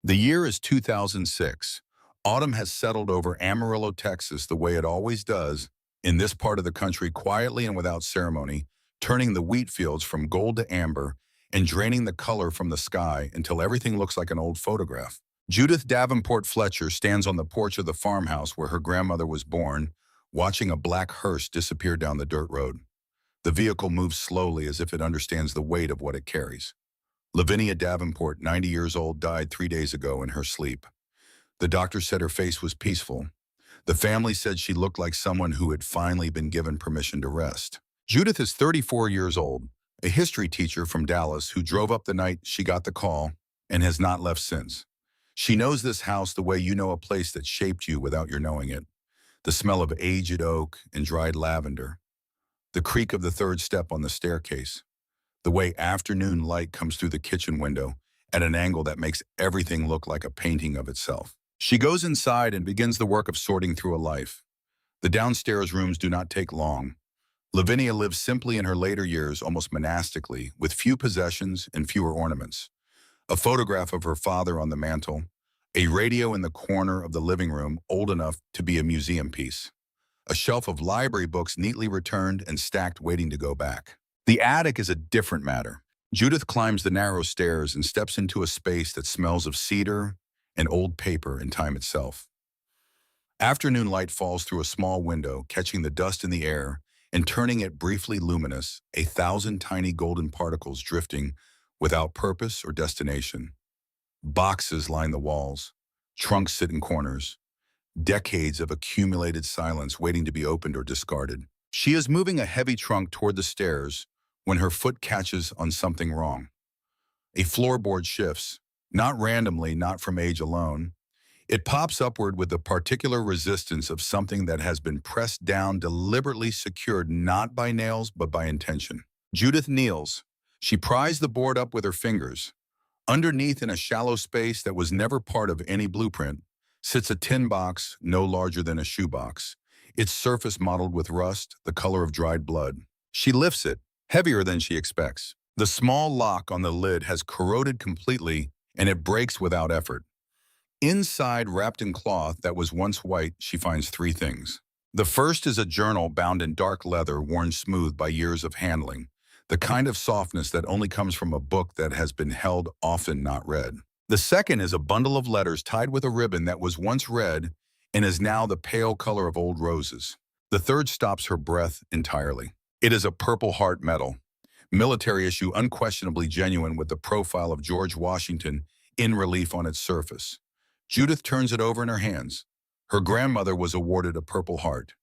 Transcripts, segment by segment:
The year is 2006. Autumn has settled over Amarillo, Texas, the way it always does in this part of the country, quietly and without ceremony, turning the wheat fields from gold to amber and draining the color from the sky until everything looks like an old photograph. Judith Davenport Fletcher stands on the porch of the farmhouse where her grandmother was born, watching a black hearse disappear down the dirt road. The vehicle moves slowly as if it understands the weight of what it carries. Lavinia Davenport, 90 years old, died 3 days ago in her sleep. The doctor said her face was peaceful. The family said she looked like someone who had finally been given permission to rest. Judith is 34 years old, a history teacher from Dallas who drove up the night she got the call and has not left since. She knows this house the way you know a place that shaped you without your knowing it. The smell of aged oak and dried lavender. The creak of the third step on the staircase. The way afternoon light comes through the kitchen window at an angle that makes everything look like a painting of itself. She goes inside and begins the work of sorting through a life. The downstairs rooms do not take long. Lavinia lives simply in her later years, almost monastically, with few possessions and fewer ornaments. A photograph of her father on the mantle, a radio in the corner of the living room old enough to be a museum piece, a shelf of library books neatly returned and stacked waiting to go back. The attic is a different matter. Judith climbs the narrow stairs and steps into a space that smells of cedar and old paper and time itself. Afternoon light falls through a small window, catching the dust in the air and turning it briefly luminous, 1,000 tiny golden particles drifting without purpose or destination. Boxes line the walls, trunks sit in corners, decades of accumulated silence waiting to be opened or discarded. She is moving a heavy trunk toward the stairs when her foot catches on something wrong. A floorboard shifts, not randomly, not from age alone. It pops upward with the particular resistance of something that has been pressed down, deliberately secured not by nails but by intention. Judith kneels. She pries the board up with her fingers. Underneath, in a shallow space that was never part of any blueprint, sits a tin box no larger than a shoebox, its surface mottled with rust, the color of dried blood. She lifts it, heavier than she expects. The small lock on the lid has corroded completely, and it breaks without effort. Inside, wrapped in cloth that was once white, she finds three things. The first is a journal bound in dark leather, worn smooth by years of handling, the kind of softness that only comes from a book that has been held, often not read. The second is a bundle of letters tied with a ribbon that was once red and is now the pale color of old roses. The third stops her breath entirely. It is a Purple Heart medal, military issue, unquestionably genuine, with the profile of George Washington in relief on its surface. Judith turns it over in her hands. Her grandmother was awarded a Purple Heart.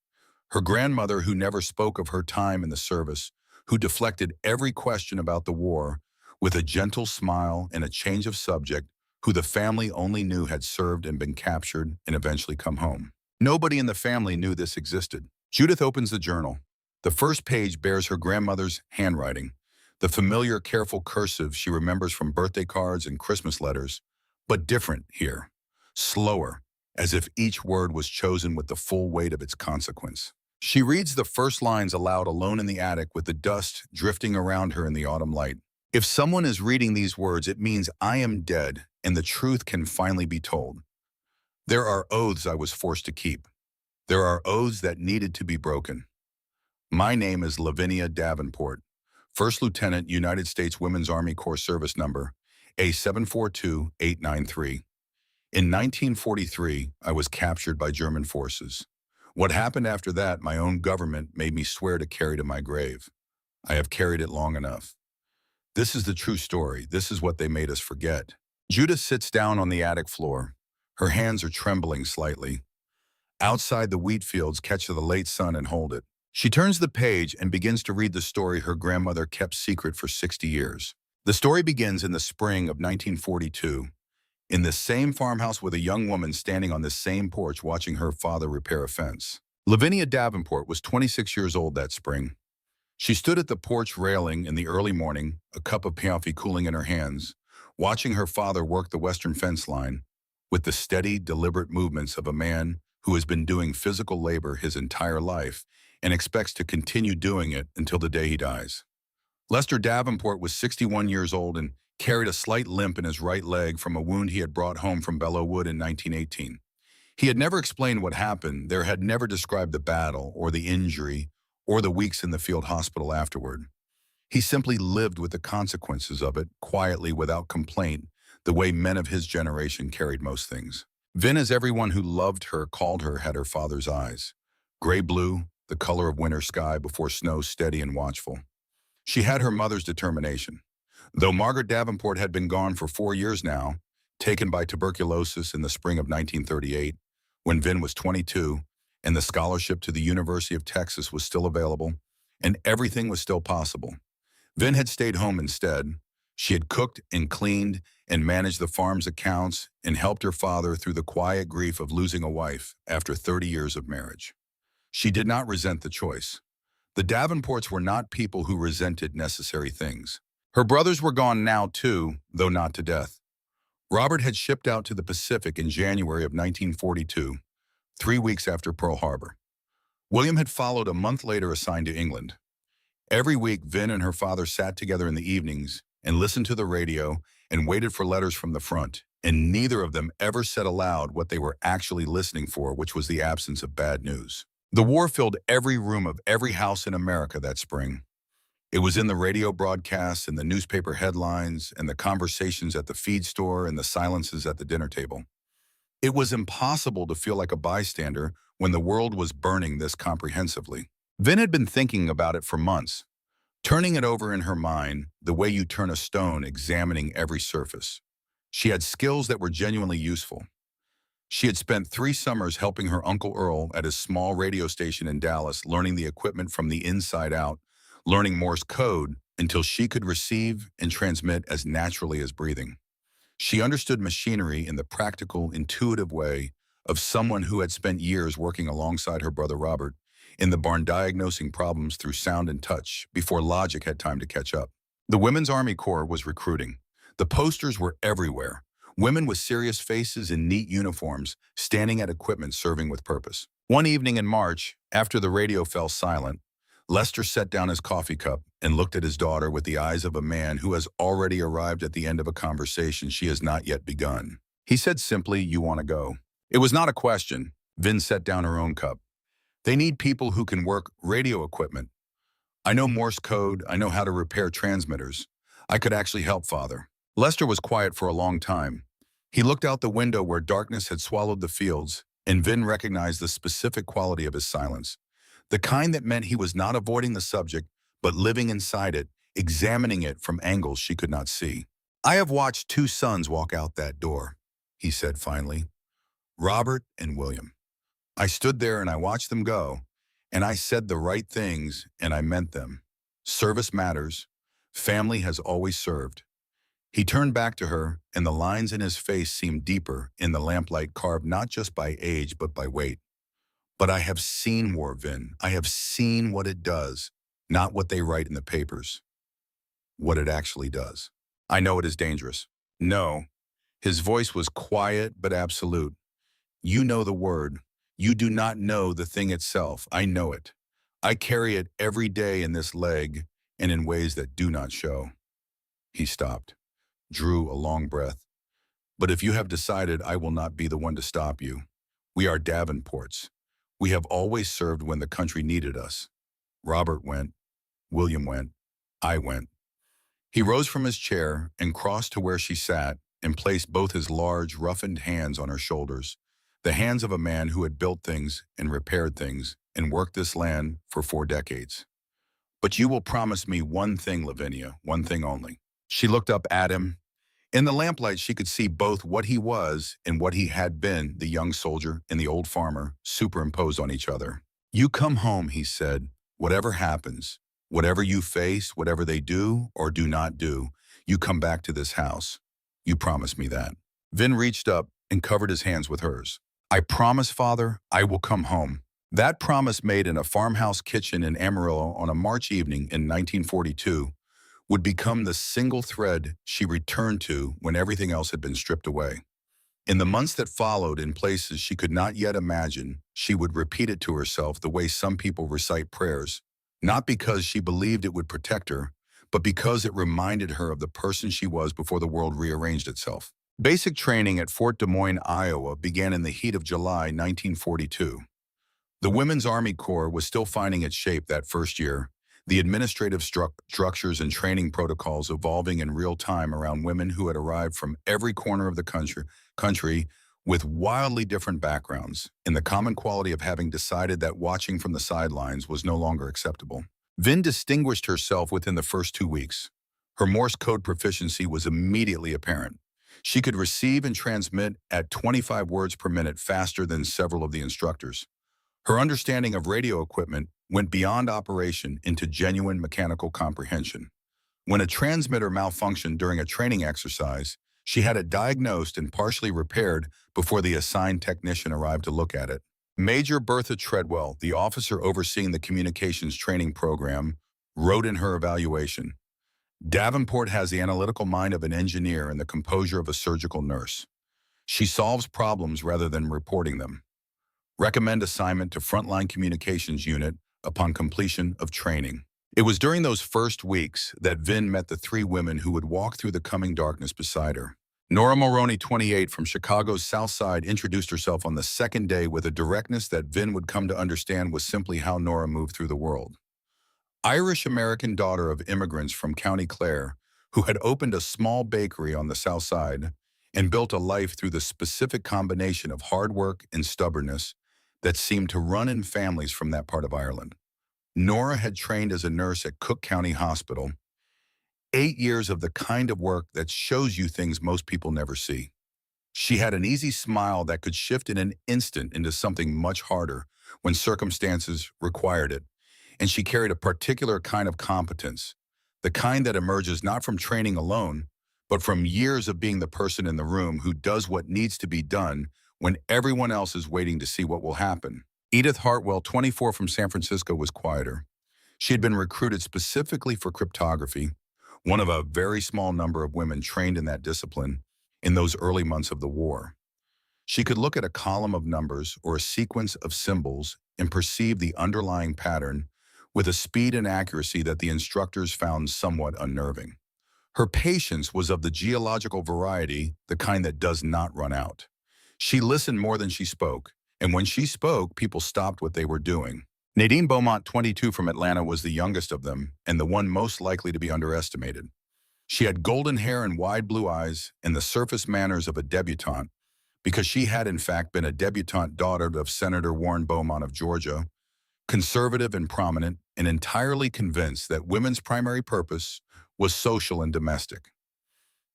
Her grandmother, who never spoke of her time in the service, who deflected every question about the war with a gentle smile and a change of subject, who the family only knew had served and been captured and eventually come home. Nobody in the family knew this existed. Judith opens the journal. The first page bears her grandmother's handwriting, the familiar, careful cursive she remembers from birthday cards and Christmas letters, but different here, slower, as if each word was chosen with the full weight of its consequence. She reads the first lines aloud, alone in the attic with the dust drifting around her in the autumn light. If someone is reading these words, it means I am dead and the truth can finally be told. There are oaths I was forced to keep. There are oaths that needed to be broken. My name is Lavinia Davenport, First Lieutenant, United States Women's Army Corps Service Number A742893. In 1943, I was captured by German forces. What happened after that, my own government made me swear to carry to my grave. I have carried it long enough. This is the true story. This is what they made us forget. Judith sits down on the attic floor. Her hands are trembling slightly. Outside, the wheat fields catch the late sun and hold it. She turns the page and begins to read the story her grandmother kept secret for 60 years. The story begins in the spring of 1942, in the same farmhouse with a young woman standing on the same porch watching her father repair a fence. Lavinia Davenport was 26 years old that spring. She stood at the porch railing in the early morning, a cup of coffee cooling in her hands, watching her father work the western fence line with the steady, deliberate movements of a man who has been doing physical labor his entire life and expects to continue doing it until the day he dies. Lester Davenport was 61 years old, and carried a slight limp in his right leg from a wound he had brought home from Belleau Wood in 1918. He had never explained what happened. There had never described the battle or the injury or the weeks in the field hospital afterward. He simply lived with the consequences of it, quietly, without complaint, the way men of his generation carried most things. Vin, as everyone who loved her called her, had her father's eyes. Gray-blue, the color of winter sky before snow, steady and watchful. She had her mother's determination. Though Margaret Davenport had been gone for 4 years now, taken by tuberculosis in the spring of 1938, when Vin was 22, and the scholarship to the University of Texas was still available, and everything was still possible. Vin had stayed home instead. She had cooked and cleaned and managed the farm's accounts and helped her father through the quiet grief of losing a wife after 30 years of marriage. She did not resent the choice. The Davenports were not people who resented necessary things. Her brothers were gone now too, though not to death. Robert had shipped out to the Pacific in January of 1942, 3 weeks after Pearl Harbor. William had followed a month later, assigned to England. Every week, Vin and her father sat together in the evenings and listened to the radio and waited for letters from the front, and neither of them ever said aloud what they were actually listening for, which was the absence of bad news. The war filled every room of every house in America that spring. It was in the radio broadcasts and the newspaper headlines and the conversations at the feed store and the silences at the dinner table. It was impossible to feel like a bystander when the world was burning this comprehensively. Vin had been thinking about it for months, turning it over in her mind the way you turn a stone, examining every surface. She had skills that were genuinely useful. She had spent 3 summers helping her Uncle Earl at his small radio station in Dallas, learning the equipment from the inside out, learning Morse code until she could receive and transmit as naturally as breathing. She understood machinery in the practical, intuitive way of someone who had spent years working alongside her brother Robert in the barn, diagnosing problems through sound and touch before logic had time to catch up. The Women's Army Corps was recruiting. The posters were everywhere. Women with serious faces in neat uniforms, standing at equipment, serving with purpose. One evening in March, after the radio fell silent, Lester set down his coffee cup and looked at his daughter with the eyes of a man who has already arrived at the end of a conversation she has not yet begun. He said simply, "You want to go?" It was not a question. Vin set down her own cup. "They need people who can work radio equipment. I know Morse code. I know how to repair transmitters. I could actually help, Father." Lester was quiet for a long time. He looked out the window where darkness had swallowed the fields, and Vin recognized the specific quality of his silence. The kind that meant he was not avoiding the subject, but living inside it, examining it from angles she could not see. "I have watched 2 sons walk out that door," he said finally. "Robert and William. I stood there and I watched them go, and I said the right things and I meant them. Service matters. Family has always served." He turned back to her, and the lines in his face seemed deeper in the lamplight, carved not just by age but by weight. "But I have seen war, Vin. I have seen what it does, not what they write in the papers. What it actually does. I know it is dangerous." "No." His voice was quiet but absolute. "You know the word. You do not know the thing itself. I know it. I carry it every day in this leg and in ways that do not show." He stopped, drew a long breath. "But if you have decided, I will not be the one to stop you. We are Davenports. We have always served when the country needed us." Robert went. William went. I went. He rose from his chair and crossed to where she sat and placed both his large, roughened hands on her shoulders, the hands of a man who had built things and repaired things and worked this land for 4 decades. "But you will promise me one thing, Lavinia, one thing only." She looked up at him. In the lamplight, she could see both what he was and what he had been, the young soldier and the old farmer, superimposed on each other. "You come home," he said. "Whatever happens, whatever you face, whatever they do or do not do, you come back to this house. You promise me that." Vin reached up and covered his hands with hers. "I promise, Father, I will come home." That promise, made in a farmhouse kitchen in Amarillo on a March evening in 1942, would become the single thread she returned to when everything else had been stripped away. In the months that followed, in places she could not yet imagine, she would repeat it to herself the way some people recite prayers, not because she believed it would protect her, but because it reminded her of the person she was before the world rearranged itself. Basic training at Fort Des Moines, Iowa began in the heat of July 1942. The Women's Army Corps was still finding its shape that first year, the administrative structures and training protocols evolving in real time around women who had arrived from every corner of the country with wildly different backgrounds, in the common quality of having decided that watching from the sidelines was no longer acceptable. Vin distinguished herself within the first 2 weeks. Her Morse code proficiency was immediately apparent. She could receive and transmit at 25 words per minute faster than several of the instructors. Her understanding of radio equipment went beyond operation into genuine mechanical comprehension. When a transmitter malfunctioned during a training exercise, she had it diagnosed and partially repaired before the assigned technician arrived to look at it. Major Bertha Treadwell, the officer overseeing the communications training program, wrote in her evaluation, "Davenport has the analytical mind of an engineer and the composure of a surgical nurse. She solves problems rather than reporting them. Recommend assignment to Frontline Communications Unit upon completion of training." It was during those first weeks that Vin met the 3 women who would walk through the coming darkness beside her. Nora Moroney, 28, from Chicago's South Side, introduced herself on the second day with a directness that Vin would come to understand was simply how Nora moved through the world. Irish-American daughter of immigrants from County Clare, who had opened a small bakery on the South Side and built a life through the specific combination of hard work and stubbornness that seemed to run in families from that part of Ireland. Nora had trained as a nurse at Cook County Hospital, 8 years of the kind of work that shows you things most people never see. She had an easy smile that could shift in an instant into something much harder when circumstances required it, and she carried a particular kind of competence, the kind that emerges not from training alone, but from years of being the person in the room who does what needs to be done when everyone else is waiting to see what will happen. Edith Hartwell, 24, from San Francisco, was quieter. She had been recruited specifically for cryptography, one of a very small number of women trained in that discipline in those early months of the war. She could look at a column of numbers or a sequence of symbols and perceive the underlying pattern with a speed and accuracy that the instructors found somewhat unnerving. Her patience was of the geological variety, the kind that does not run out. She listened more than she spoke, and when she spoke, people stopped what they were doing. Nadine Beaumont, 22, from Atlanta, was the youngest of them and the one most likely to be underestimated. She had golden hair and wide blue eyes and the surface manners of a debutante, because she had in fact been a debutante daughter of Senator Warren Beaumont of Georgia, conservative and prominent, and entirely convinced that women's primary purpose was social and domestic.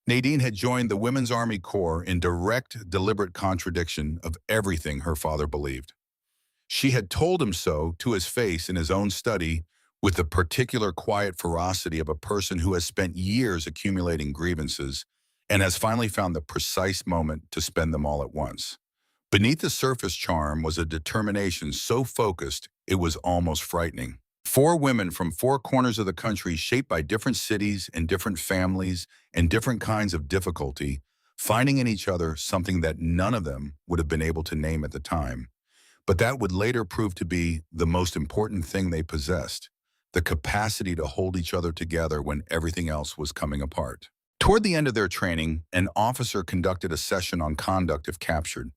Nadine had joined the Women's Army Corps in direct, deliberate contradiction of everything her father believed. She had told him so to his face in his own study with the particular quiet ferocity of a person who has spent years accumulating grievances and has finally found the precise moment to spend them all at once. Beneath the surface charm was a determination so focused it was almost frightening. 4 women from 4 corners of the country, shaped by different cities and different families and different kinds of difficulty, finding in each other something that none of them would have been able to name at the time. But that would later prove to be the most important thing they possessed, the capacity to hold each other together when everything else was coming apart. Toward the end of their training, an officer conducted a session on conduct if captured.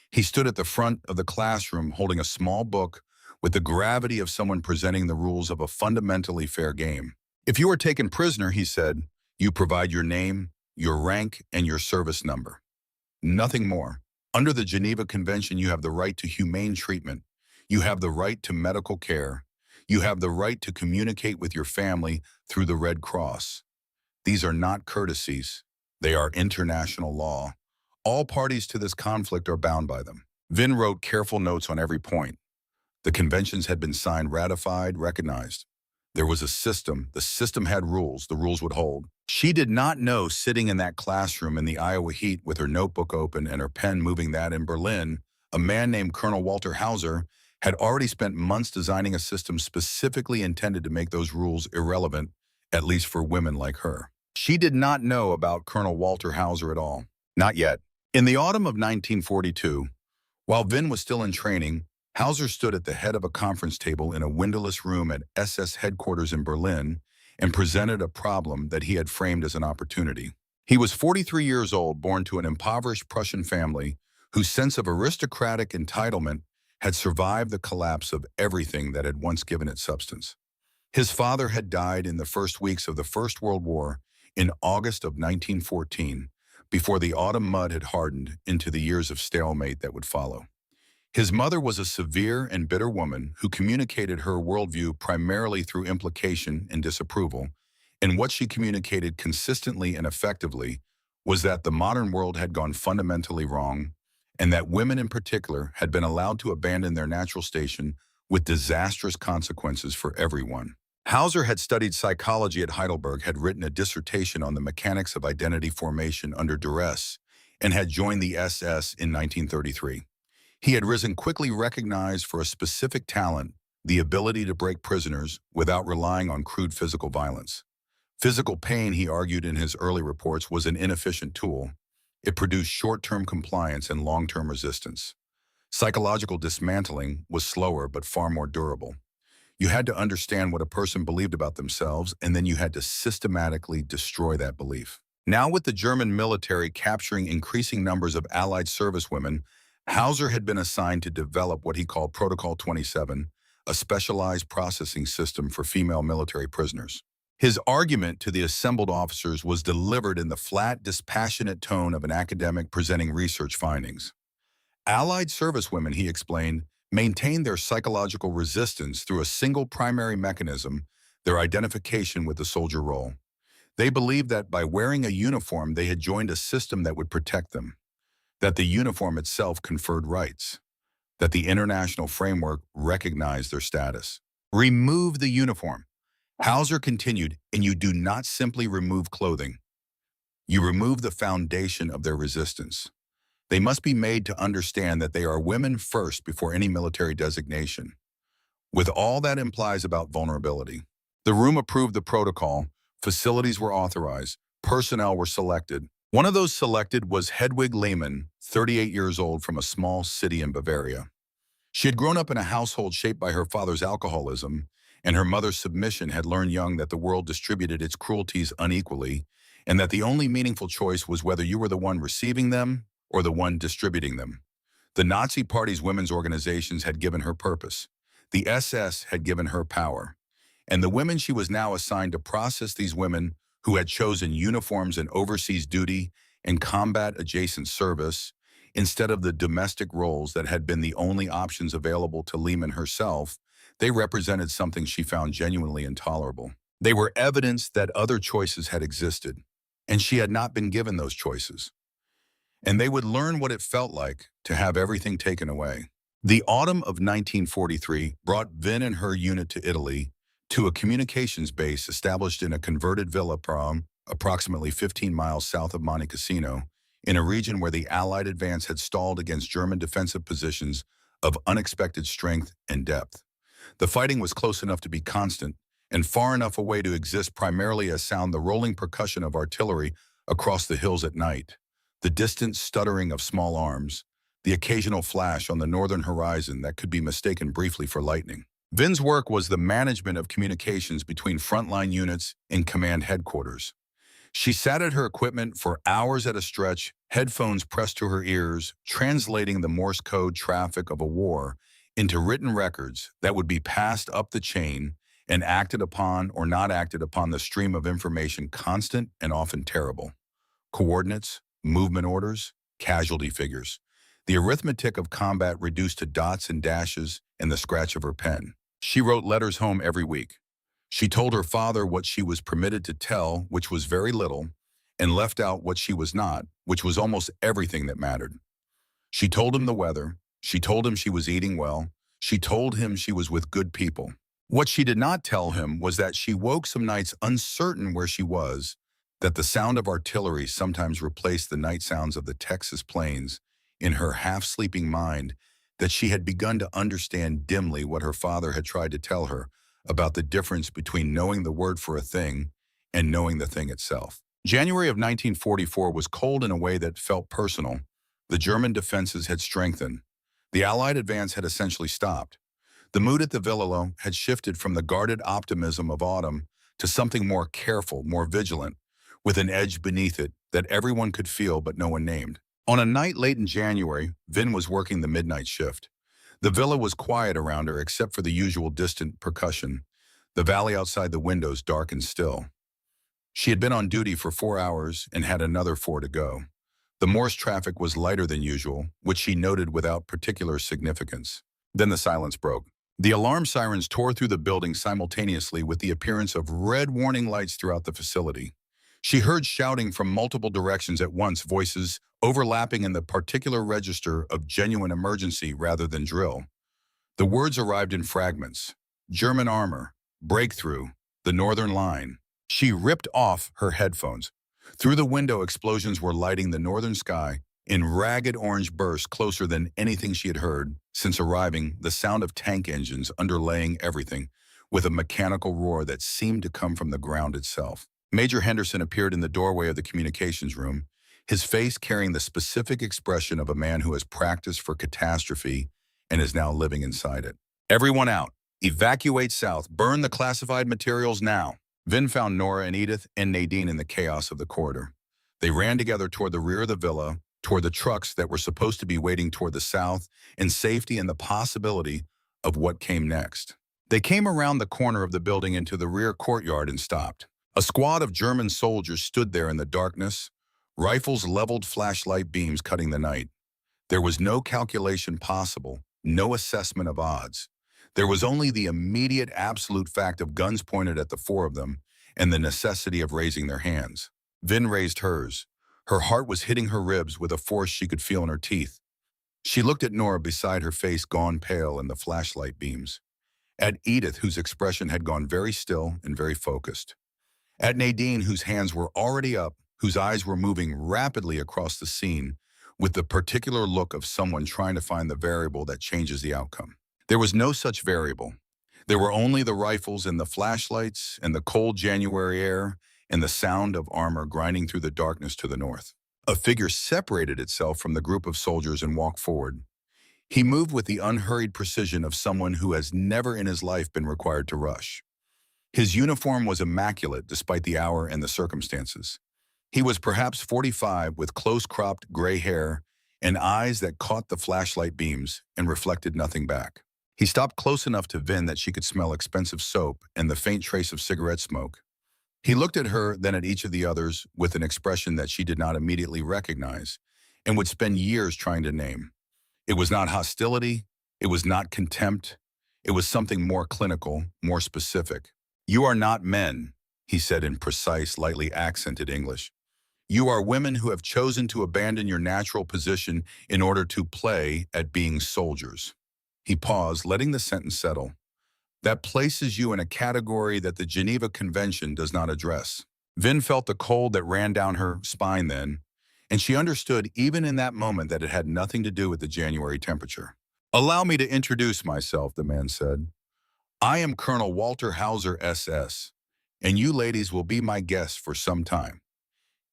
He stood at the front of the classroom holding a small book with the gravity of someone presenting the rules of a fundamentally fair game. "If you are taken prisoner," he said, "you provide your name, your rank, and your service number. Nothing more. Under the Geneva Convention, you have the right to humane treatment. You have the right to medical care. You have the right to communicate with your family through the Red Cross. These are not courtesies. They are international law. All parties to this conflict are bound by them." Vin wrote careful notes on every point. The conventions had been signed, ratified, recognized. There was a system. The system had rules. The rules would hold. She did not know, sitting in that classroom in the Iowa heat with her notebook open and her pen moving, that in Berlin, a man named Colonel Walter Hauser had already spent months designing a system specifically intended to make those rules irrelevant, at least for women like her. She did not know about Colonel Walter Hauser at all. Not yet. In the autumn of 1942, while Vin was still in training, Hauser stood at the head of a conference table in a windowless room at SS headquarters in Berlin and presented a problem that he had framed as an opportunity. He was 43 years old, born to an impoverished Prussian family whose sense of aristocratic entitlement had survived the collapse of everything that had once given it substance. His father had died in the first weeks of the First World War in August of 1914, before the autumn mud had hardened into the years of stalemate that would follow. His mother was a severe and bitter woman who communicated her worldview primarily through implication and disapproval, and what she communicated consistently and effectively was that the modern world had gone fundamentally wrong, and that women in particular had been allowed to abandon their natural station with disastrous consequences for everyone. Hauser had studied psychology at Heidelberg, had written a dissertation on the mechanics of identity formation under duress, and had joined the SS in 1933. He had risen quickly, recognized for a specific talent, the ability to break prisoners without relying on crude physical violence. Physical pain, he argued in his early reports, was an inefficient tool. It produced short-term compliance and long-term resistance. Psychological dismantling was slower but far more durable. You had to understand what a person believed about themselves, and then you had to systematically destroy that belief. Now, with the German military capturing increasing numbers of Allied servicewomen, Hauser had been assigned to develop what he called Protocol 27, a specialized processing system for female military prisoners. His argument to the assembled officers was delivered in the flat, dispassionate tone of an academic presenting research findings. Allied servicewomen, he explained, maintained their psychological resistance through a single primary mechanism, their identification with the soldier role. They believed that by wearing a uniform, they had joined a system that would protect them, that the uniform itself conferred rights, that the international framework recognized their status. Remove the uniform. Hauser continued, and you do not simply remove clothing. You remove the foundation of their resistance. They must be made to understand that they are women first before any military designation, with all that implies about vulnerability. The room approved the protocol, facilities were authorized, personnel were selected. One of those selected was Hedwig Lehmann, 38 years old, from a small city in Bavaria. She had grown up in a household shaped by her father's alcoholism, and her mother's submission, had learned young that the world distributed its cruelties unequally, and that the only meaningful choice was whether you were the one receiving them or the one distributing them. The Nazi Party's women's organizations had given her purpose. The SS had given her power. And the women she was now assigned to process, these women who had chosen uniforms and overseas duty and combat-adjacent service, instead of the domestic roles that had been the only options available to Lehmann herself, they represented something she found genuinely intolerable. They were evidence that other choices had existed, and she had not been given those choices. And they would learn what it felt like to have everything taken away. The autumn of 1943 brought Vin and her unit to Italy, to a communications base established in a converted villa approximately 15 miles south of Monte Cassino, in a region where the Allied advance had stalled against German defensive positions of unexpected strength and depth. The fighting was close enough to be constant, and far enough away to exist primarily as sound the rolling percussion of artillery across the hills at night, the distant stuttering of small arms, the occasional flash on the northern horizon that could be mistaken briefly for lightning. Vin's work was the management of communications between frontline units and command headquarters. She sat at her equipment for hours at a stretch, headphones pressed to her ears, translating the Morse code traffic of a war into written records that would be passed up the chain and acted upon or not acted upon, the stream of information constant and often terrible. Coordinates, movement orders, casualty figures. The arithmetic of combat reduced to dots and dashes and the scratch of her pen. She wrote letters home every week. She told her father what she was permitted to tell, which was very little, and left out what she was not, which was almost everything that mattered. She told him the weather. She told him she was eating well. She told him she was with good people. What she did not tell him was that she woke some nights uncertain where she was, that the sound of artillery sometimes replaced the night sounds of the Texas plains in her half-sleeping mind, that she had begun to understand dimly what her father had tried to tell her about the difference between knowing the word for a thing and knowing the thing itself. January of 1944 was cold in a way that felt personal. The German defenses had strengthened. The Allied advance had essentially stopped. The mood at the Villa had shifted from the guarded optimism of autumn to something more careful, more vigilant, with an edge beneath it that everyone could feel but no one named. On a night late in January, Vin was working the midnight shift. The villa was quiet around her except for the usual distant percussion, the valley outside the windows dark and still. She had been on duty for 4 hours and had another 4 to go. The Morse traffic was lighter than usual, which she noted without particular significance. Then the silence broke. The alarm sirens tore through the building simultaneously with the appearance of red warning lights throughout the facility. She heard shouting from multiple directions at once, voices overlapping in the particular register of genuine emergency rather than drill. The words arrived in fragments. German armor, breakthrough, the northern line. She ripped off her headphones. Through the window, explosions were lighting the northern sky in ragged orange bursts closer than anything she had heard since arriving, the sound of tank engines underlaying everything with a mechanical roar that seemed to come from the ground itself. Major Henderson appeared in the doorway of the communications room, his face carrying the specific expression of a man who has practiced for catastrophe and is now living inside it. Everyone out. Evacuate south. Burn the classified materials now. Vin found Nora and Edith and Nadine in the chaos of the corridor. They ran together toward the rear of the villa, toward the trucks that were supposed to be waiting toward the south, in safety and the possibility of what came next. They came around the corner of the building into the rear courtyard and stopped. A squad of German soldiers stood there in the darkness, rifles leveled, flashlight beams cutting the night. There was no calculation possible, no assessment of odds. There was only the immediate absolute fact of guns pointed at the four of them and the necessity of raising their hands. Vin raised hers. Her heart was hitting her ribs with a force she could feel in her teeth. She looked at Nora beside her, face gone pale in the flashlight beams. At Edith, whose expression had gone very still and very focused. At Nadine, whose hands were already up, whose eyes were moving rapidly across the scene with the particular look of someone trying to find the variable that changes the outcome. There was no such variable. There were only the rifles and the flashlights and the cold January air and the sound of armor grinding through the darkness to the north. A figure separated itself from the group of soldiers and walked forward. He moved with the unhurried precision of someone who has never in his life been required to rush. His uniform was immaculate despite the hour and the circumstances. He was perhaps 45 with close-cropped gray hair and eyes that caught the flashlight beams and reflected nothing back. He stopped close enough to Vin that she could smell expensive soap and the faint trace of cigarette smoke. He looked at her, then at each of the others, with an expression that she did not immediately recognize and would spend years trying to name. It was not hostility. It was not contempt. It was something more clinical, more specific. "You are not men," he said in precise, lightly accented English. "You are women who have chosen to abandon your natural position in order to play at being soldiers." He paused, letting the sentence settle. "That places you in a category that the Geneva Convention does not address." Vin felt the cold that ran down her spine then, and she understood even in that moment that it had nothing to do with the January temperature. "Allow me to introduce myself," the man said. "I am Colonel Walter Hauser, SS, and you ladies will be my guests for some time."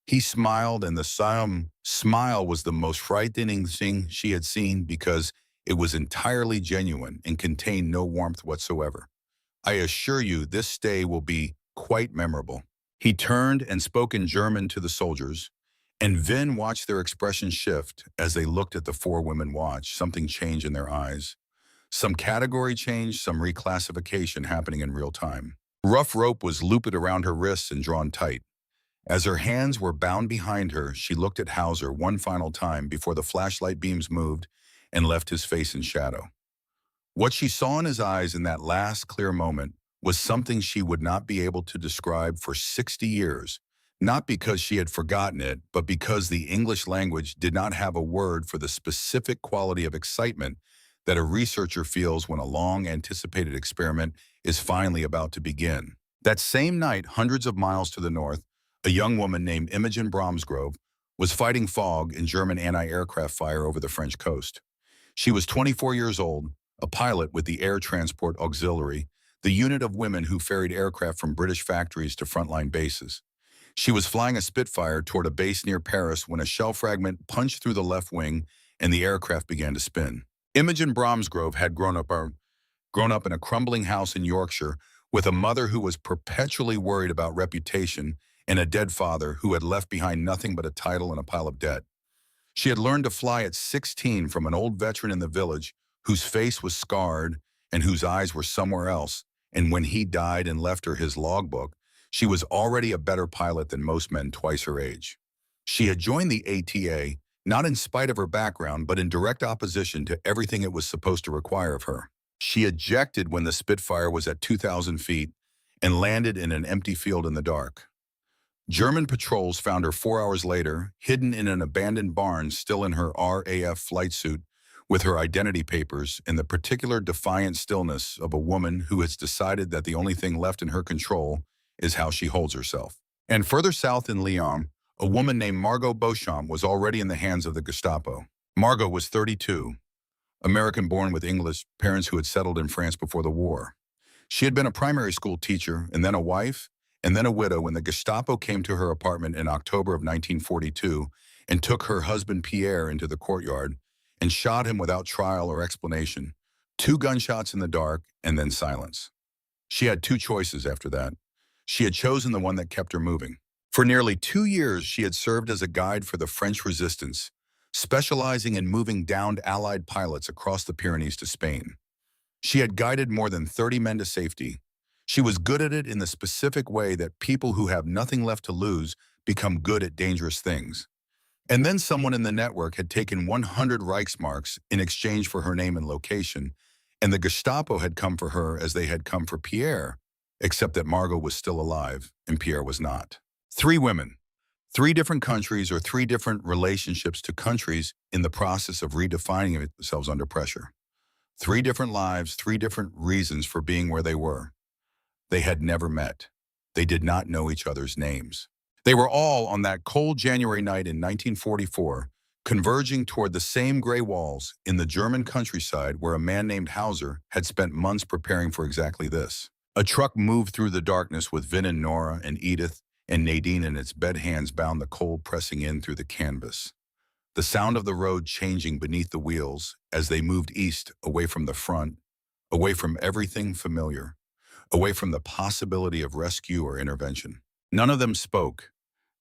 He smiled, and the smile was the most frightening thing she had seen because it was entirely genuine and contained no warmth whatsoever. "I assure you this stay will be quite memorable." He turned and spoke in German to the soldiers, and Vin watched their expression shift as they looked at the four women watch, something change in their eyes. Some category change, some reclassification happening in real time. Rough rope was looped around her wrists and drawn tight. As her hands were bound behind her, she looked at Hauser one final time before the flashlight beams moved and left his face in shadow. What she saw in his eyes in that last clear moment was something she would not be able to describe for 60 years, not because she had forgotten it, but because the English language did not have a word for the specific quality of excitement that a researcher feels when a long-anticipated experiment is finally about to begin. That same night, hundreds of miles to the north, a young woman named Imogen Bromsgrove was fighting fog and German anti-aircraft fire over the French coast. She was 24 years old, a pilot with the Air Transport Auxiliary, the unit of women who ferried aircraft from British factories to frontline bases. She was flying a Spitfire toward a base near Paris when a shell fragment punched through the left wing and the aircraft began to spin. Imogen Bromsgrove had grown up in a crumbling house in Yorkshire with a mother who was perpetually worried about reputation and a dead father who had left behind nothing but a title and a pile of debt. She had learned to fly at 16 from an old veteran in the village whose face was scarred and whose eyes were somewhere else, and when he died and left her his logbook, she was already a better pilot than most men twice her age. She had joined the ATA, not in spite of her background, but in direct opposition to everything it was supposed to require of her. She ejected when the Spitfire was at 2,000 feet and landed in an empty field in the dark. German patrols found her 4 hours later, hidden in an abandoned barn, still in her RAF flight suit, with her identity papers and the particular defiant stillness of a woman who has decided that the only thing left in her control is how she holds herself. And further south in Lyon, a woman named Margot Beauchamp was already in the hands of the Gestapo. Margot was 32, American-born with English parents who had settled in France before the war. She had been a primary school teacher and then a wife, and then a widow when the Gestapo came to her apartment in October of 1942 and took her husband Pierre into the courtyard and shot him without trial or explanation. 2 gunshots in the dark and then silence. She had 2 choices after that. She had chosen the one that kept her moving. For nearly 2 years, she had served as a guide for the French resistance, specializing in moving downed Allied pilots across the Pyrenees to Spain. She had guided more than 30 men to safety. She was good at it in the specific way that people who have nothing left to lose become good at dangerous things. And then someone in the network had taken 100 Reichsmarks in exchange for her name and location, and the Gestapo had come for her as they had come for Pierre, except that Margot was still alive and Pierre was not. 3 women, 3 different countries or 3 different relationships to countries in the process of redefining themselves under pressure. 3 different lives, 3 different reasons for being where they were. They had never met. They did not know each other's names. They were all on that cold January night in 1944, converging toward the same gray walls in the German countryside where a man named Hauser had spent months preparing for exactly this. A truck moved through the darkness with Vin and Nora and Edith and Nadine in its bed hands bound the cold pressing in through the canvas. The sound of the road changing beneath the wheels as they moved east, away from the front, away from everything familiar, away from the possibility of rescue or intervention. None of them spoke.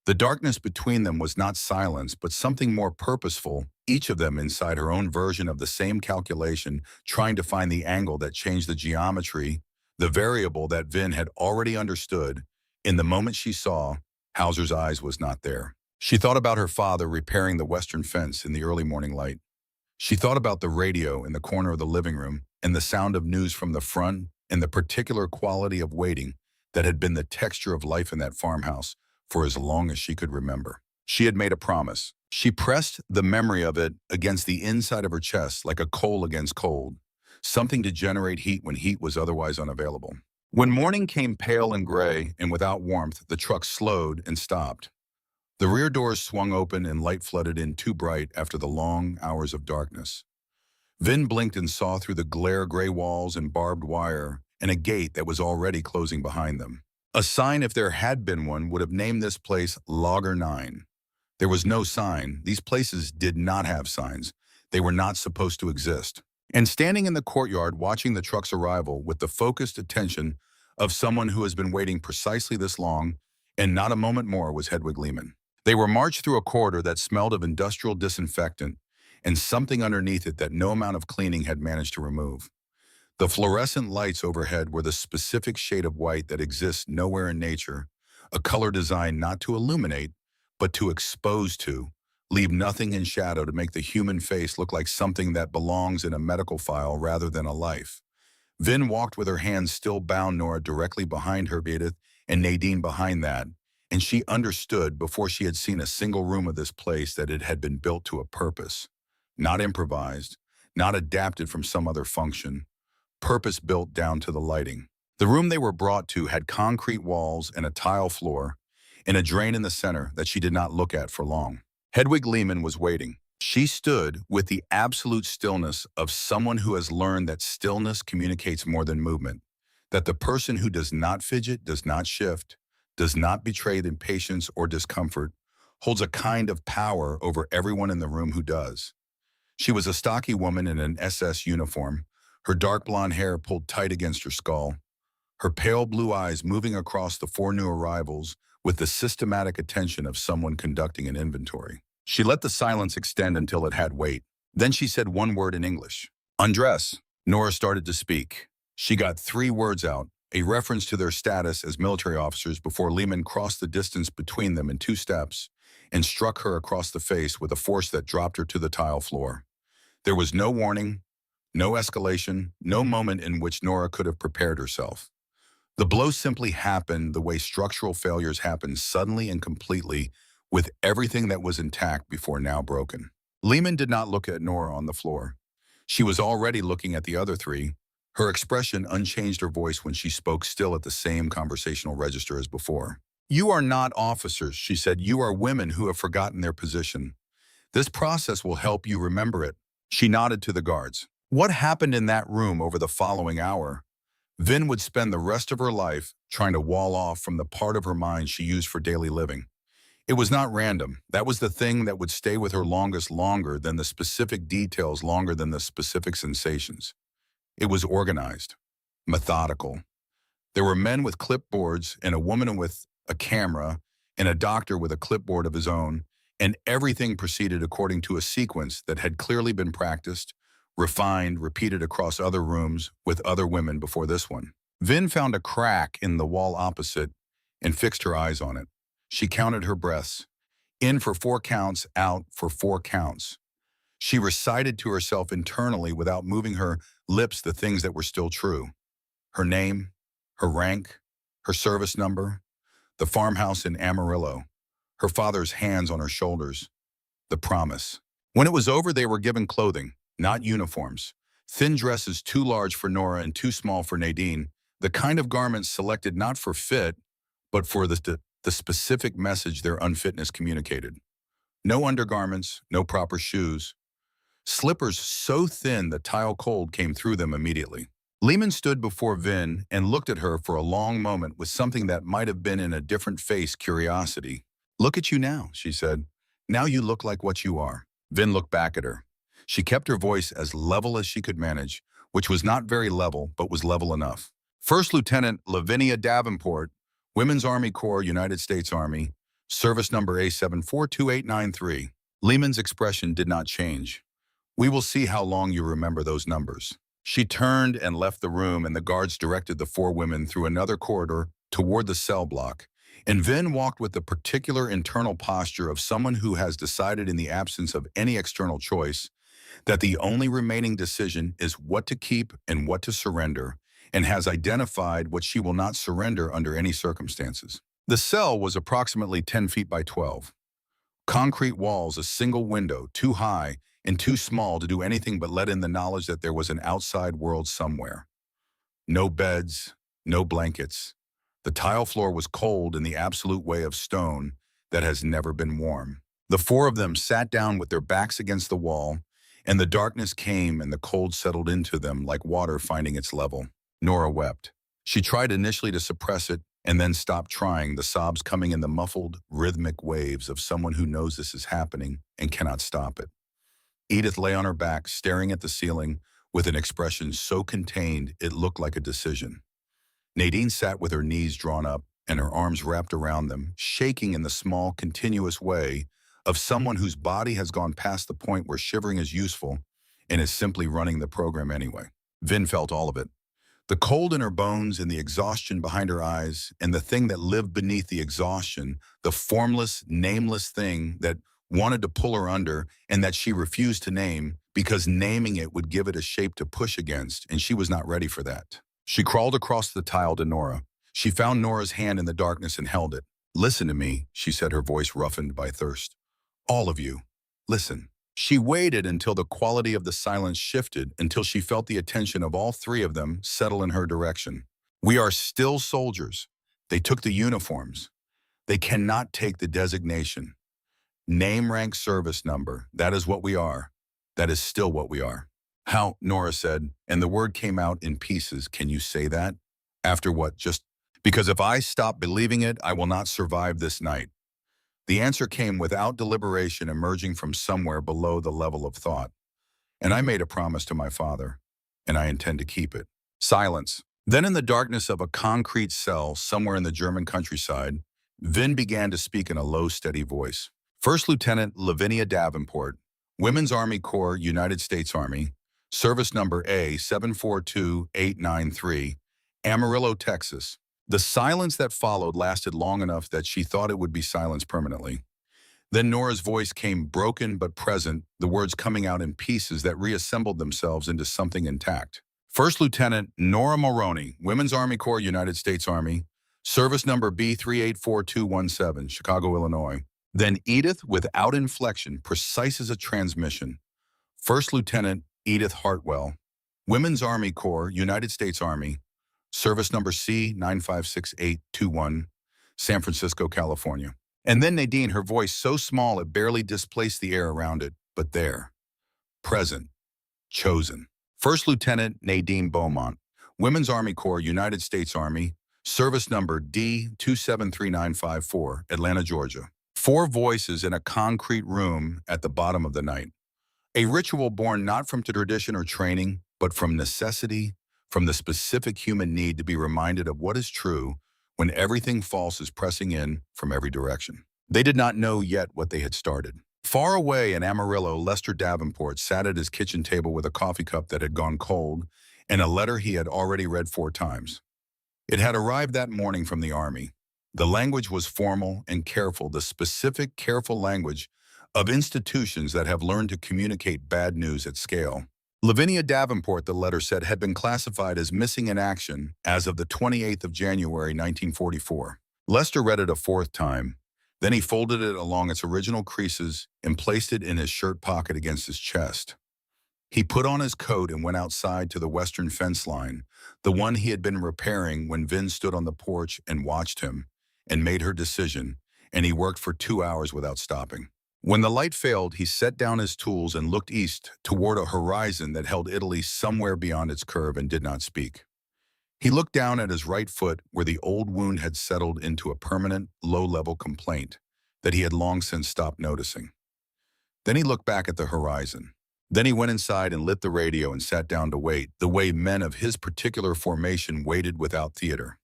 The darkness between them was not silence, but something more purposeful, each of them inside her own version of the same calculation, trying to find the angle that changed the geometry, the variable that Vin had already understood. In the moment she saw, Hauser's eyes was not there. She thought about her father repairing the western fence in the early morning light. She thought about the radio in the corner of the living room and the sound of news from the front and the particular quality of waiting that had been the texture of life in that farmhouse for as long as she could remember. She had made a promise. She pressed the memory of it against the inside of her chest like a coal against cold, something to generate heat when heat was otherwise unavailable. When morning came pale and gray and without warmth, the truck slowed and stopped. The rear doors swung open and light flooded in too bright after the long hours of darkness. Vin blinked and saw through the glare gray walls and barbed wire and a gate that was already closing behind them. A sign, if there had been one, would have named this place Lager 9. There was no sign. These places did not have signs. They were not supposed to exist. And standing in the courtyard watching the truck's arrival with the focused attention of someone who has been waiting precisely this long and not a moment more was Hedwig Lehman. They were marched through a corridor that smelled of industrial disinfectant and something underneath it that no amount of cleaning had managed to remove. The fluorescent lights overhead were the specific shade of white that exists nowhere in nature, a color designed not to illuminate, but to expose to, leave nothing in shadow to make the human face look like something that belongs in a medical file rather than a life. Vin walked with her hands still bound, Nora directly behind her, Edith, and Nadine behind that, and she understood before she had seen a single room of this place that it had been built to a purpose. Not improvised, not adapted from some other function, purpose-built down to the lighting. The room they were brought to had concrete walls and a tile floor, and a drain in the center that she did not look at for long. Hedwig Lehman was waiting. She stood with the absolute stillness of someone who has learned that stillness communicates more than movement, that the person who does not fidget, does not shift, does not betray impatience or discomfort, holds a kind of power over everyone in the room who does. She was a stocky woman in an SS uniform, her dark blonde hair pulled tight against her skull, her pale blue eyes moving across the four new arrivals with the systematic attention of someone conducting an inventory. She let the silence extend until it had weight. Then she said one word in English. Undress. Nora started to speak. She got three words out, a reference to their status as military officers before Lehman crossed the distance between them in 2 steps and struck her across the face with a force that dropped her to the tile floor. There was no warning, no escalation, no moment in which Nora could have prepared herself. The blow simply happened the way structural failures happen suddenly and completely, with everything that was intact before now broken. Lehman did not look at Nora on the floor. She was already looking at the other three. Her expression unchanged, her voice when she spoke still at the same conversational register as before. You are not officers, she said. You are women who have forgotten their position. This process will help you remember it. She nodded to the guards. What happened in that room over the following hour? Vin would spend the rest of her life trying to wall off from the part of her mind she used for daily living. It was not random. That was the thing that would stay with her longest, longer than the specific details, longer than the specific sensations. It was organized, methodical. There were men with clipboards and a woman with a camera and a doctor with a clipboard of his own, and everything proceeded according to a sequence that had clearly been practiced, refined, repeated across other rooms with other women before this one. Vin found a crack in the wall opposite and fixed her eyes on it. She counted her breaths, in for 4 counts, out for 4 counts. She recited to herself internally without moving her lips the things that were still true. Her name, her rank, her service number, the farmhouse in Amarillo, her father's hands on her shoulders, the promise. When it was over, they were given clothing, not uniforms. Thin dresses too large for Nora and too small for Nadine, the kind of garments selected not for fit, but for the specific message their unfitness communicated. No undergarments, no proper shoes. Slippers so thin the tile cold came through them immediately. Lehman stood before Vin and looked at her for a long moment with something that might have been in a different face, curiosity. Look at you now, she said. Now you look like what you are. Vin looked back at her. She kept her voice as level as she could manage, which was not very level, but was level enough. First Lieutenant Lavinia Davenport, Women's Army Corps, United States Army, service number A742893. Lehman's expression did not change. We will see how long you remember those numbers. She turned and left the room, and the guards directed the 4 women through another corridor toward the cell block. And Vin walked with the particular internal posture of someone who has decided in the absence of any external choice that the only remaining decision is what to keep and what to surrender, and has identified what she will not surrender under any circumstances. The cell was approximately 10 feet by 12. Concrete walls, a single window, too high and too small to do anything but let in the knowledge that there was an outside world somewhere. No beds, no blankets. The tile floor was cold in the absolute way of stone that has never been warm. The 4 of them sat down with their backs against the wall, and the darkness came and the cold settled into them like water finding its level. Nora wept. She tried initially to suppress it and then stopped trying, the sobs coming in the muffled, rhythmic waves of someone who knows this is happening and cannot stop it. Edith lay on her back, staring at the ceiling with an expression so contained it looked like a decision. Nadine sat with her knees drawn up and her arms wrapped around them, shaking in the small, continuous way of someone whose body has gone past the point where shivering is useful and is simply running the program anyway. Vin felt all of it. The cold in her bones and the exhaustion behind her eyes and the thing that lived beneath the exhaustion, the formless, nameless thing that wanted to pull her under and that she refused to name because naming it would give it a shape to push against, and she was not ready for that. She crawled across the tile to Nora. She found Nora's hand in the darkness and held it. Listen to me, she said, her voice roughened by thirst. All of you, listen. She waited until the quality of the silence shifted, until she felt the attention of all 3 of them settle in her direction. We are still soldiers. They took the uniforms. They cannot take the designation. Name, rank, service number. That is what we are. That is still what we are. How, Nora said, and the word came out in pieces. Can you say that? After what? Just because if I stop believing it, I will not survive this night. The answer came without deliberation, emerging from somewhere below the level of thought. And I made a promise to my father, and I intend to keep it. Silence. Then in the darkness of a concrete cell somewhere in the German countryside, Vin began to speak in a low, steady voice. First Lieutenant Lavinia Davenport, Women's Army Corps, United States Army, service number A742893, Amarillo, Texas. The silence that followed lasted long enough that she thought it would be silence permanently. Then Nora's voice came broken but present, the words coming out in pieces that reassembled themselves into something intact. First Lieutenant Nora Moroney, Women's Army Corps, United States Army, service number B384217, Chicago, Illinois. Then Edith, without inflection, precise as a transmission. First Lieutenant Edith Hartwell, Women's Army Corps, United States Army, service number C956821, San Francisco, California. And then Nadine, her voice so small it barely displaced the air around it, but there, present, chosen. First Lieutenant Nadine Beaumont, Women's Army Corps, United States Army, service number D273954, Atlanta, Georgia. Four voices in a concrete room at the bottom of the night. A ritual born not from tradition or training, but from necessity, from the specific human need to be reminded of what is true when everything false is pressing in from every direction. They did not know yet what they had started. Far away in Amarillo, Lester Davenport sat at his kitchen table with a coffee cup that had gone cold and a letter he had already read 4 times. It had arrived that morning from the Army. The language was formal and careful, the specific, careful language of institutions that have learned to communicate bad news at scale. Lavinia Davenport, the letter said, had been classified as missing in action as of the 28th of January, 1944. Lester read it a 4th time. Then he folded it along its original creases and placed it in his shirt pocket against his chest. He put on his coat and went outside to the western fence line, the one he had been repairing when Vin stood on the porch and watched him and made her decision, and he worked for 2 hours without stopping. When the light failed, he set down his tools and looked east toward a horizon that held Italy somewhere beyond its curve and did not speak. He looked down at his right foot where the old wound had settled into a permanent, low-level complaint that he had long since stopped noticing. Then he looked back at the horizon. Then he went inside and lit the radio and sat down to wait, the way men of his particular formation waited without theater,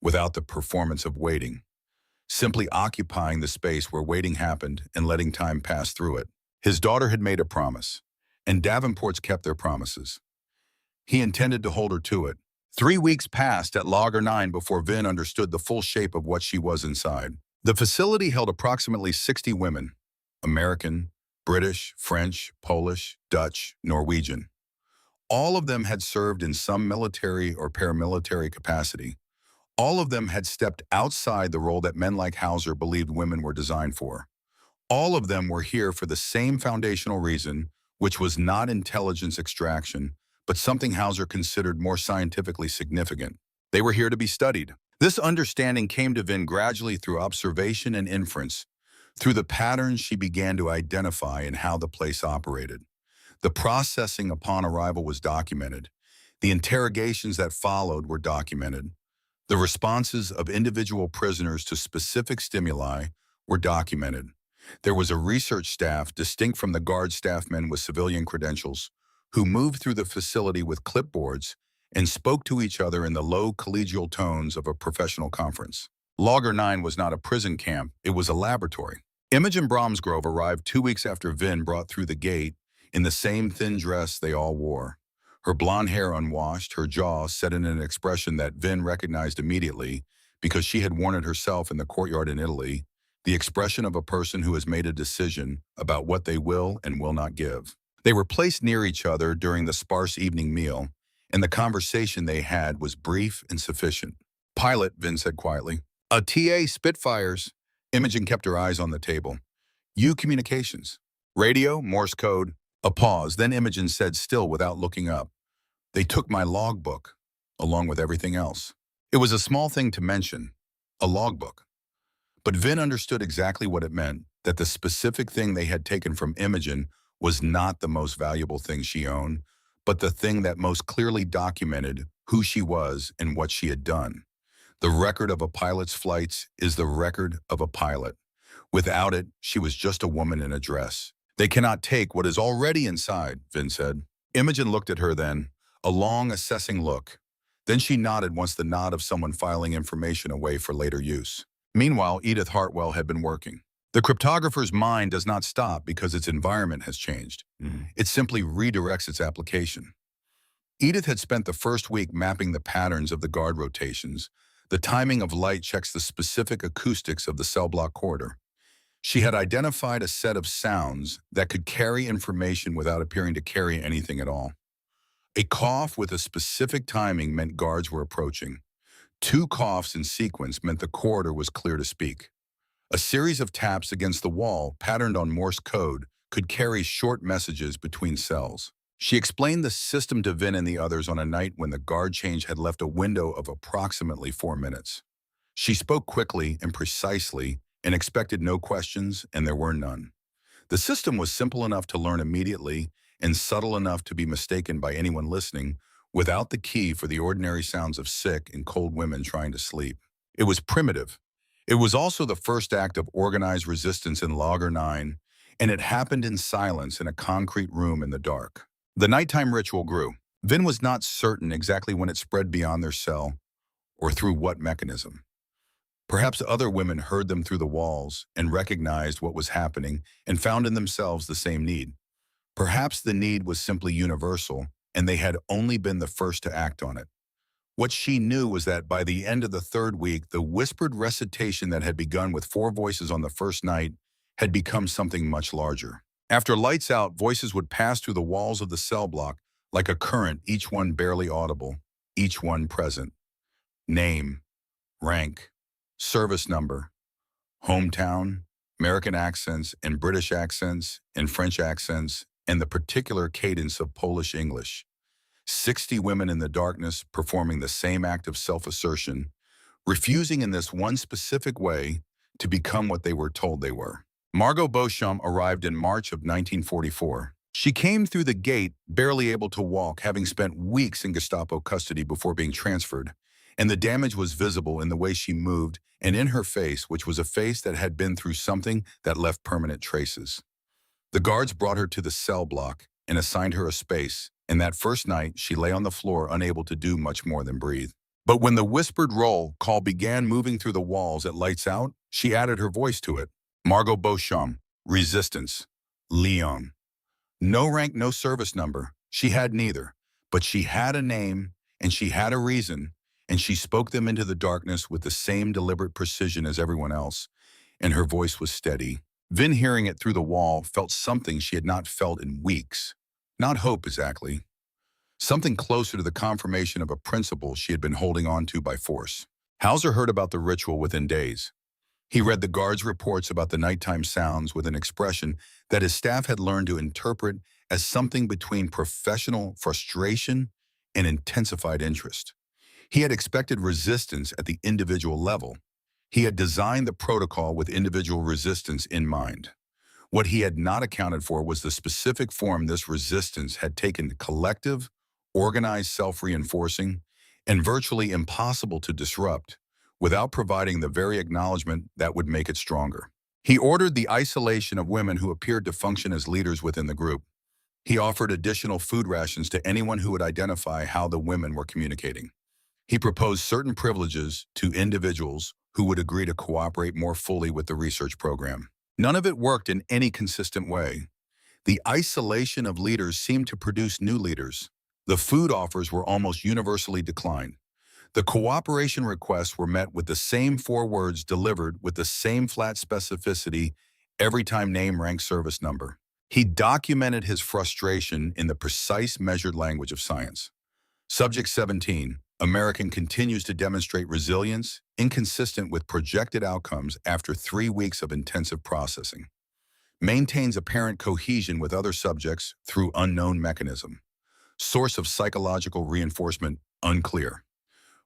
without the performance of waiting, simply occupying the space where waiting happened and letting time pass through it. His daughter had made a promise, and Davenports kept their promises. He intended to hold her to it. 3 weeks passed at Lager 9 before Vin understood the full shape of what she was inside. The facility held approximately 60 women, American, British, French, Polish, Dutch, Norwegian. All of them had served in some military or paramilitary capacity. All of them had stepped outside the role that men like Hauser believed women were designed for. All of them were here for the same foundational reason, which was not intelligence extraction, but something Hauser considered more scientifically significant. They were here to be studied. This understanding came to Vin gradually through observation and inference, through the patterns she began to identify in how the place operated. The processing upon arrival was documented. The interrogations that followed were documented. The responses of individual prisoners to specific stimuli were documented. There was a research staff distinct from the guard staffmen with civilian credentials who moved through the facility with clipboards and spoke to each other in the low collegial tones of a professional conference. Lager 9 was not a prison camp, it was a laboratory. Imogen Bromsgrove arrived 2 weeks after Vin brought through the gate in the same thin dress they all wore. Her blonde hair unwashed, her jaw set in an expression that Vin recognized immediately because she had worn it herself in the courtyard in Italy, the expression of a person who has made a decision about what they will and will not give. They were placed near each other during the sparse evening meal, and the conversation they had was brief and sufficient. "Pilot," Vin said quietly. "A TA Spitfires." Imogen kept her eyes on the table. "U communications. Radio, Morse code." A pause, then Imogen said, still without looking up, "They took my logbook, along with everything else." It was a small thing to mention, a logbook. But Vin understood exactly what it meant, that the specific thing they had taken from Imogen was not the most valuable thing she owned, but the thing that most clearly documented who she was and what she had done. The record of a pilot's flights is the record of a pilot. Without it, she was just a woman in a dress. "They cannot take what is already inside," Vin said. Imogen looked at her then, a long, assessing look. Then she nodded once, the nod of someone filing information away for later use. Meanwhile, Edith Hartwell had been working. The cryptographer's mind does not stop because its environment has changed. It simply redirects its application. Edith had spent the first week mapping the patterns of the guard rotations. The timing of light checks the specific acoustics of the cell block corridor. She had identified a set of sounds that could carry information without appearing to carry anything at all. A cough with a specific timing meant guards were approaching. Two coughs in sequence meant the corridor was clear to speak. A series of taps against the wall, patterned on Morse code, could carry short messages between cells. She explained the system to Vin and the others on a night when the guard change had left a window of approximately 4 minutes. She spoke quickly and precisely and expected no questions, and there were none. The system was simple enough to learn immediately and subtle enough to be mistaken by anyone listening, without the key for the ordinary sounds of sick and cold women trying to sleep. It was primitive. It was also the first act of organized resistance in Lager 9, and it happened in silence in a concrete room in the dark. The nighttime ritual grew. Vin was not certain exactly when it spread beyond their cell or through what mechanism. Perhaps other women heard them through the walls and recognized what was happening and found in themselves the same need. Perhaps the need was simply universal, and they had only been the first to act on it. What she knew was that by the end of the third week, the whispered recitation that had begun with 4 voices on the first night had become something much larger. After lights out, voices would pass through the walls of the cell block like a current, each one barely audible, each one present. Name, rank, service number, hometown, American accents and British accents and French accents, and the particular cadence of Polish English. 60 women in the darkness performing the same act of self-assertion, refusing in this one specific way to become what they were told they were. Margot Beauchamp arrived in March of 1944. She came through the gate barely able to walk, having spent weeks in Gestapo custody before being transferred, and the damage was visible in the way she moved and in her face, which was a face that had been through something that left permanent traces. The guards brought her to the cell block and assigned her a space, and that first night she lay on the floor unable to do much more than breathe. But when the whispered roll call began moving through the walls at lights out, she added her voice to it. Margot Beauchamp, Resistance, Lyon. No rank, no service number. She had neither, but she had a name and she had a reason, and she spoke them into the darkness with the same deliberate precision as everyone else, and her voice was steady. Vin, hearing it through the wall, felt something she had not felt in weeks. Not hope exactly. Something closer to the confirmation of a principle she had been holding on to by force. Hauser heard about the ritual within days. He read the guards' reports about the nighttime sounds with an expression that his staff had learned to interpret as something between professional frustration and intensified interest. He had expected resistance at the individual level. He had designed the protocol with individual resistance in mind. What he had not accounted for was the specific form this resistance had taken: collective, organized, self-reinforcing, and virtually impossible to disrupt without providing the very acknowledgement that would make it stronger. He ordered the isolation of women who appeared to function as leaders within the group. He offered additional food rations to anyone who would identify how the women were communicating. He proposed certain privileges to individuals who would agree to cooperate more fully with the research program. None of it worked in any consistent way. The isolation of leaders seemed to produce new leaders. The food offers were almost universally declined. The cooperation requests were met with the same 4 words delivered with the same flat specificity every time: name, rank, service number. He documented his frustration in the precise measured language of science. Subject 17. American continues to demonstrate resilience inconsistent with projected outcomes after 3 weeks of intensive processing. Maintains apparent cohesion with other subjects through unknown mechanism. Source of psychological reinforcement unclear.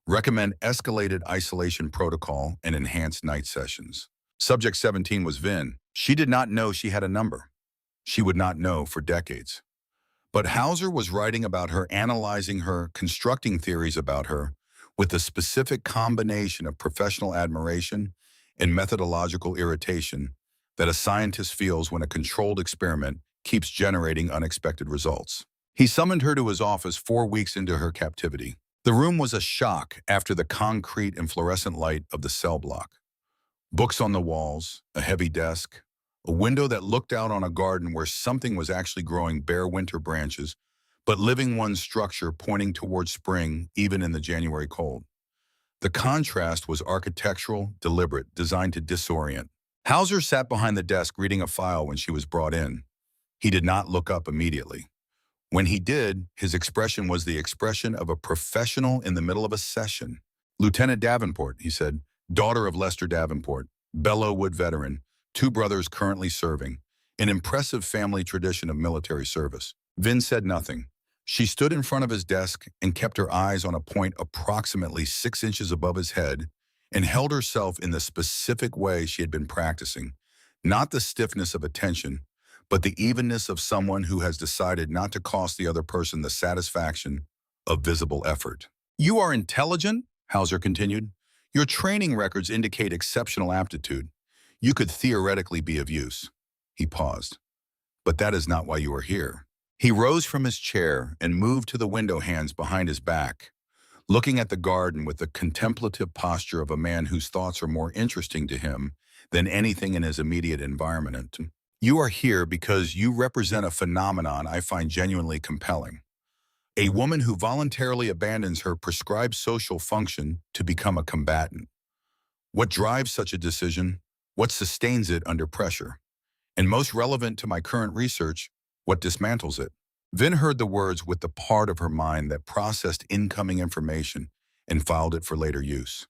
Recommend escalated isolation protocol and enhanced night sessions. Subject 17 was Vin. She did not know she had a number. She would not know for decades. But Hauser was writing about her, analyzing her, constructing theories about her, with the specific combination of professional admiration and methodological irritation that a scientist feels when a controlled experiment keeps generating unexpected results. He summoned her to his office 4 weeks into her captivity. The room was a shock after the concrete and fluorescent light of the cell block. Books on the walls, a heavy desk, a window that looked out on a garden where something was actually growing bare winter branches, but living one structure pointing towards spring even in the January cold. The contrast was architectural, deliberate, designed to disorient. Hauser sat behind the desk reading a file when she was brought in. He did not look up immediately. When he did, his expression was the expression of a professional in the middle of a session. "Lieutenant Davenport," he said, "daughter of Lester Davenport, Belleau Wood veteran, two brothers currently serving, an impressive family tradition of military service." Vin said nothing. She stood in front of his desk and kept her eyes on a point approximately 6 inches above his head and held herself in the specific way she had been practicing, not the stiffness of attention, but the evenness of someone who has decided not to cost the other person the satisfaction of visible effort. "You are intelligent," Hauser continued. "Your training records indicate exceptional aptitude. You could theoretically be of use." He paused. "But that is not why you are here." He rose from his chair and moved to the window, hands behind his back, looking at the garden with the contemplative posture of a man whose thoughts are more interesting to him than anything in his immediate environment. "You are here because you represent a phenomenon I find genuinely compelling. A woman who voluntarily abandons her prescribed social function to become a combatant. What drives such a decision? What sustains it under pressure? And most relevant to my current research, what dismantles it?" Vin heard the words with the part of her mind that processed incoming information and filed it for later use.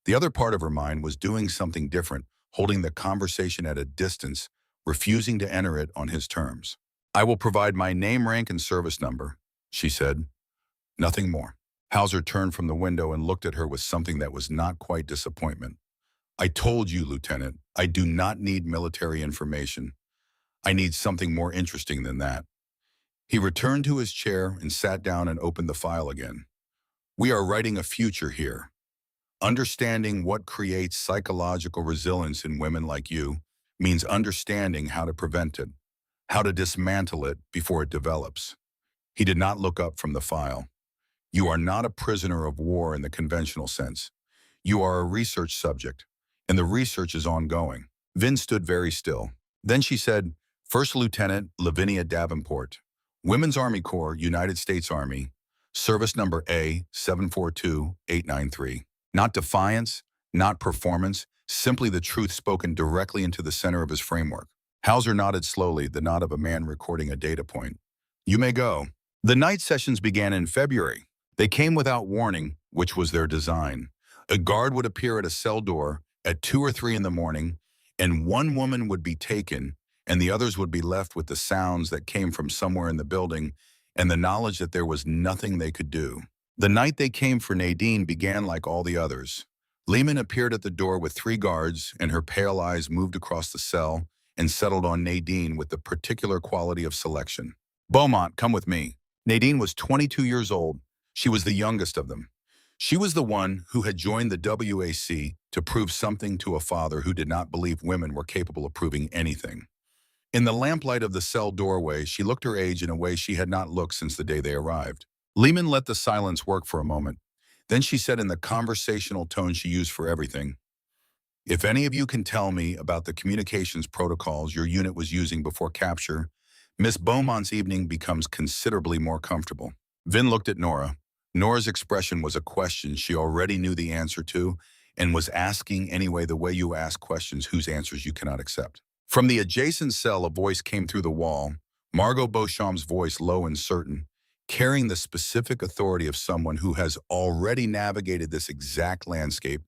The other part of her mind was doing something different, holding the conversation at a distance, refusing to enter it on his terms. "I will provide my name, rank, and service number," she said. "Nothing more." Hauser turned from the window and looked at her with something that was not quite disappointment. "I told you, Lieutenant, I do not need military information. I need something more interesting than that." He returned to his chair and sat down and opened the file again. "We are writing a future here. Understanding what creates psychological resilience in women like you means understanding how to prevent it, how to dismantle it before it develops." He did not look up from the file. "You are not a prisoner of war in the conventional sense. You are a research subject, and the research is ongoing." Vin stood very still. Then she said, "First Lieutenant Lavinia Davenport, Women's Army Corps, United States Army, service number A742893. Not defiance, not performance, simply the truth spoken directly into the center of his framework." Hauser nodded slowly, the nod of a man recording a data point. "You may go." The night sessions began in February. They came without warning, which was their design. A guard would appear at a cell door at 2 or 3 in the morning, and one woman would be taken, and the others would be left with the sounds that came from somewhere in the building and the knowledge that there was nothing they could do. The night they came for Nadine began like all the others. Lehman appeared at the door with 3 guards, and her pale eyes moved across the cell and settled on Nadine with the particular quality of selection. "Beaumont, come with me." Nadine was 22 years old. She was the youngest of them. She was the one who had joined the WAC to prove something to a father who did not believe women were capable of proving anything. In the lamplight of the cell doorway, she looked her age in a way she had not looked since the day they arrived. Lehman let the silence work for a moment. Then she said in the conversational tone she used for everything, "If any of you can tell me about the communications protocols your unit was using before capture, Miss Beaumont's evening becomes considerably more comfortable." Vin looked at Nora. Nora's expression was a question she already knew the answer to and was asking anyway, the way you ask questions whose answers you cannot accept. From the adjacent cell, a voice came through the wall, Margot Beauchamp's voice, low and certain, carrying the specific authority of someone who has already navigated this exact landscape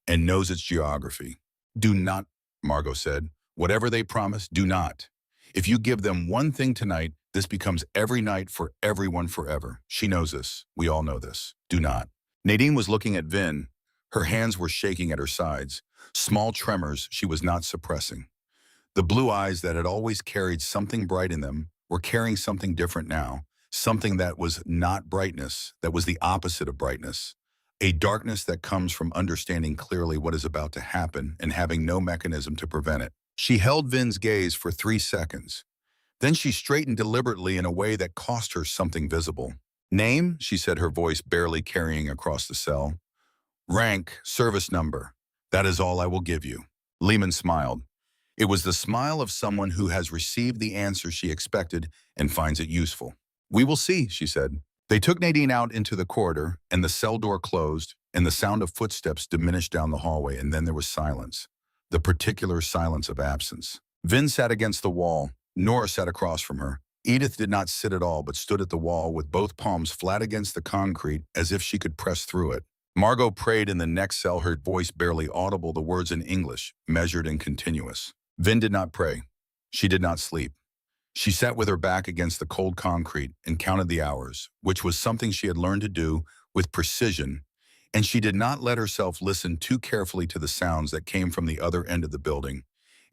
and knows its geography. "Do not," Margot said. "Whatever they promise, do not. If you give them one thing tonight, this becomes every night for everyone forever. She knows this. We all know this. Do not." Nadine was looking at Vin. Her hands were shaking at her sides, small tremors she was not suppressing. The blue eyes that had always carried something bright in them were carrying something different now, something that was not brightness, that was the opposite of brightness. A darkness that comes from understanding clearly what is about to happen and having no mechanism to prevent it. She held Vin's gaze for 3 seconds. Then she straightened deliberately in a way that cost her something visible. Name, she said, her voice barely carrying across the cell. Rank, service number. That is all I will give you. Lehman smiled. It was the smile of someone who has received the answer she expected and finds it useful. We will see, she said. They took Nadine out into the corridor, and the cell door closed, and the sound of footsteps diminished down the hallway, and then there was silence. The particular silence of absence. Vin sat against the wall. Nora sat across from her. Edith did not sit at all, but stood at the wall with both palms flat against the concrete as if she could press through it. Margot prayed in the next cell, her voice barely audible, the words in English, measured and continuous. Vin did not pray. She did not sleep. She sat with her back against the cold concrete and counted the hours, which was something she had learned to do with precision, and she did not let herself listen too carefully to the sounds that came from the other end of the building.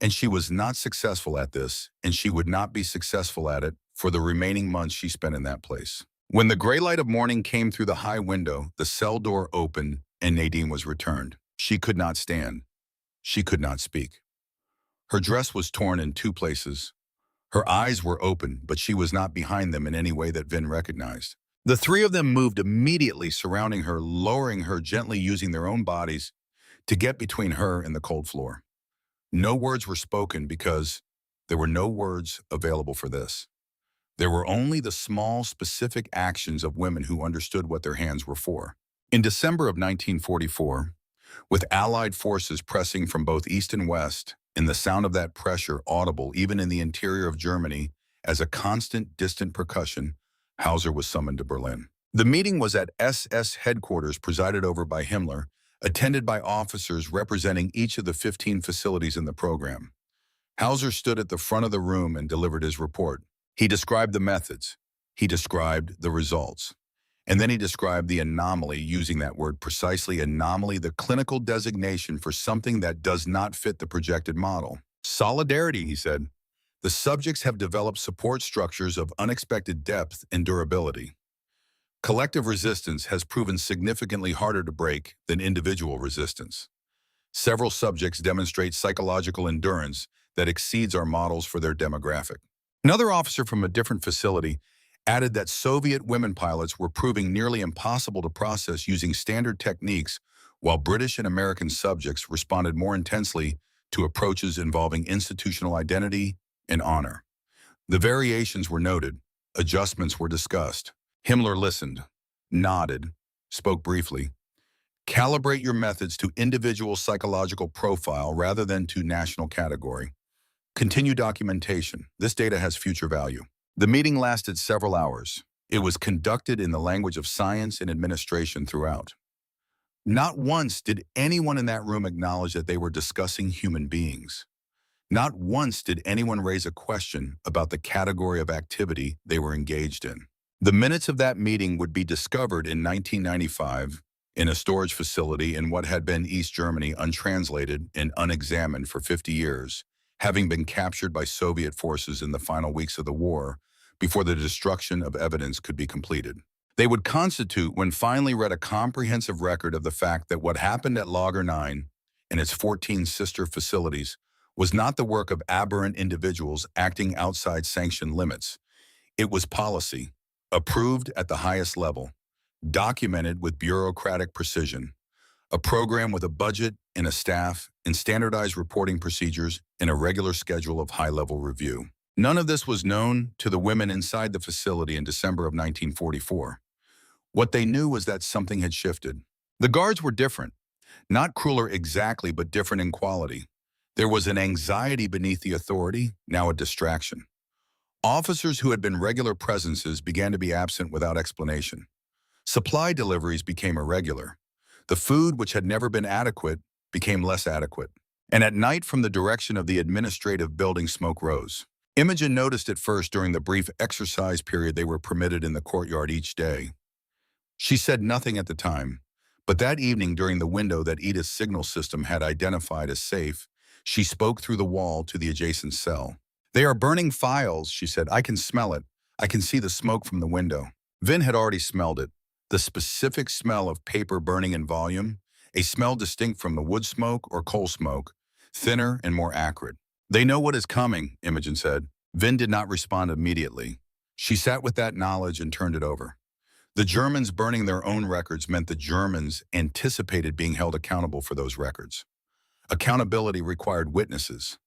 And she was not successful at this, and she would not be successful at it for the remaining months she spent in that place. When the gray light of morning came through the high window, the cell door opened and Nadine was returned. She could not stand. She could not speak. Her dress was torn in two places. Her eyes were open, but she was not behind them in any way that Vin recognized. The three of them moved immediately, surrounding her, lowering her gently, using their own bodies to get between her and the cold floor. No words were spoken because there were no words available for this. There were only the small, specific actions of women who understood what their hands were for. In December of 1944, with Allied forces pressing from both east and west, and the sound of that pressure audible even in the interior of Germany as a constant, distant percussion, Hauser was summoned to Berlin. The meeting was at SS headquarters presided over by Himmler, attended by officers representing each of the 15 facilities in the program. Hauser stood at the front of the room and delivered his report. He described the methods. He described the results. And then he described the anomaly, using that word precisely, anomaly, the clinical designation for something that does not fit the projected model. Solidarity, he said. The subjects have developed support structures of unexpected depth and durability. Collective resistance has proven significantly harder to break than individual resistance. Several subjects demonstrate psychological endurance that exceeds our models for their demographic. Another officer from a different facility added that Soviet women pilots were proving nearly impossible to process using standard techniques, while British and American subjects responded more intensely to approaches involving institutional identity and honor. The variations were noted. Adjustments were discussed. Himmler listened, nodded, spoke briefly. Calibrate your methods to individual psychological profile rather than to national category. Continue documentation. This data has future value. The meeting lasted several hours. It was conducted in the language of science and administration throughout. Not once did anyone in that room acknowledge that they were discussing human beings. Not once did anyone raise a question about the category of activity they were engaged in. The minutes of that meeting would be discovered in 1995 in a storage facility in what had been East Germany, untranslated and unexamined for 50 years, having been captured by Soviet forces in the final weeks of the war before the destruction of evidence could be completed. They would constitute, when finally read, a comprehensive record of the fact that what happened at Lager 9 and its 14 sister facilities was not the work of aberrant individuals acting outside sanctioned limits. It was policy, approved at the highest level, documented with bureaucratic precision, a program with a budget and a staff and standardized reporting procedures and a regular schedule of high-level review. None of this was known to the women inside the facility in December of 1944. What they knew was that something had shifted. The guards were different, not crueler exactly, but different in quality. There was an anxiety beneath the authority, now a distraction. Officers who had been regular presences began to be absent without explanation. Supply deliveries became irregular. The food, which had never been adequate, became less adequate. And at night, from the direction of the administrative building, smoke rose. Imogen noticed it first during the brief exercise period they were permitted in the courtyard each day. She said nothing at the time, but that evening, during the window that Edith's signal system had identified as safe, she spoke through the wall to the adjacent cell. "They are burning files," she said. "I can smell it. I can see the smoke from the window." Vin had already smelled it. The specific smell of paper burning in volume, a smell distinct from the wood smoke or coal smoke, thinner and more acrid. "They know what is coming," Imogen said. Vin did not respond immediately. She sat with that knowledge and turned it over. The Germans burning their own records meant the Germans anticipated being held accountable for those records. Accountability required witnesses.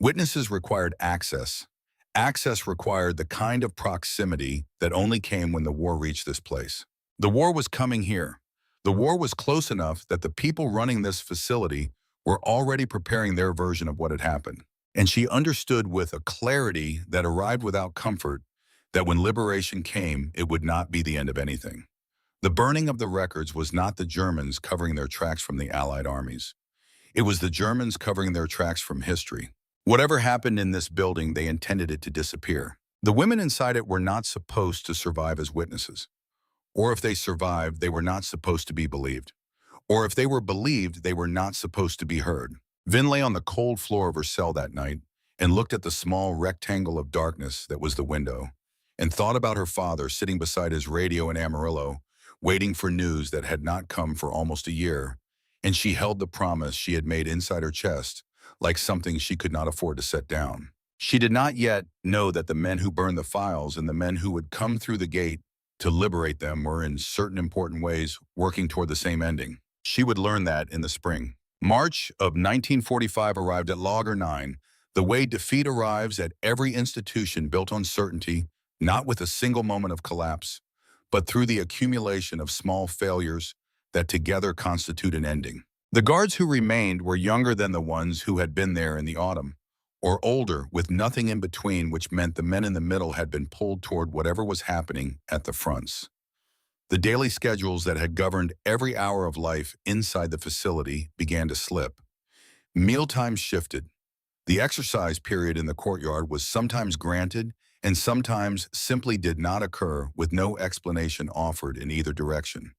Witnesses required access. Access required the kind of proximity that only came when the war reached this place. The war was coming here. The war was close enough that the people running this facility were already preparing their version of what had happened. And she understood with a clarity that arrived without comfort that when liberation came, it would not be the end of anything. The burning of the records was not the Germans covering their tracks from the Allied armies. It was the Germans covering their tracks from history. Whatever happened in this building, they intended it to disappear. The women inside it were not supposed to survive as witnesses. Or if they survived, they were not supposed to be believed. Or if they were believed, they were not supposed to be heard. Vin lay on the cold floor of her cell that night and looked at the small rectangle of darkness that was the window, and thought about her father sitting beside his radio in Amarillo, waiting for news that had not come for almost a year, and she held the promise she had made inside her chest like something she could not afford to set down. She did not yet know that the men who burned the files and the men who would come through the gate to liberate them were in certain important ways working toward the same ending. She would learn that in the spring. March of 1945 arrived at Lager 9, the way defeat arrives at every institution built on certainty, not with a single moment of collapse, but through the accumulation of small failures that together constitute an ending. The guards who remained were younger than the ones who had been there in the autumn, or older with nothing in between, which meant the men in the middle had been pulled toward whatever was happening at the fronts. The daily schedules that had governed every hour of life inside the facility began to slip. Mealtimes shifted. The exercise period in the courtyard was sometimes granted and sometimes simply did not occur with no explanation offered in either direction.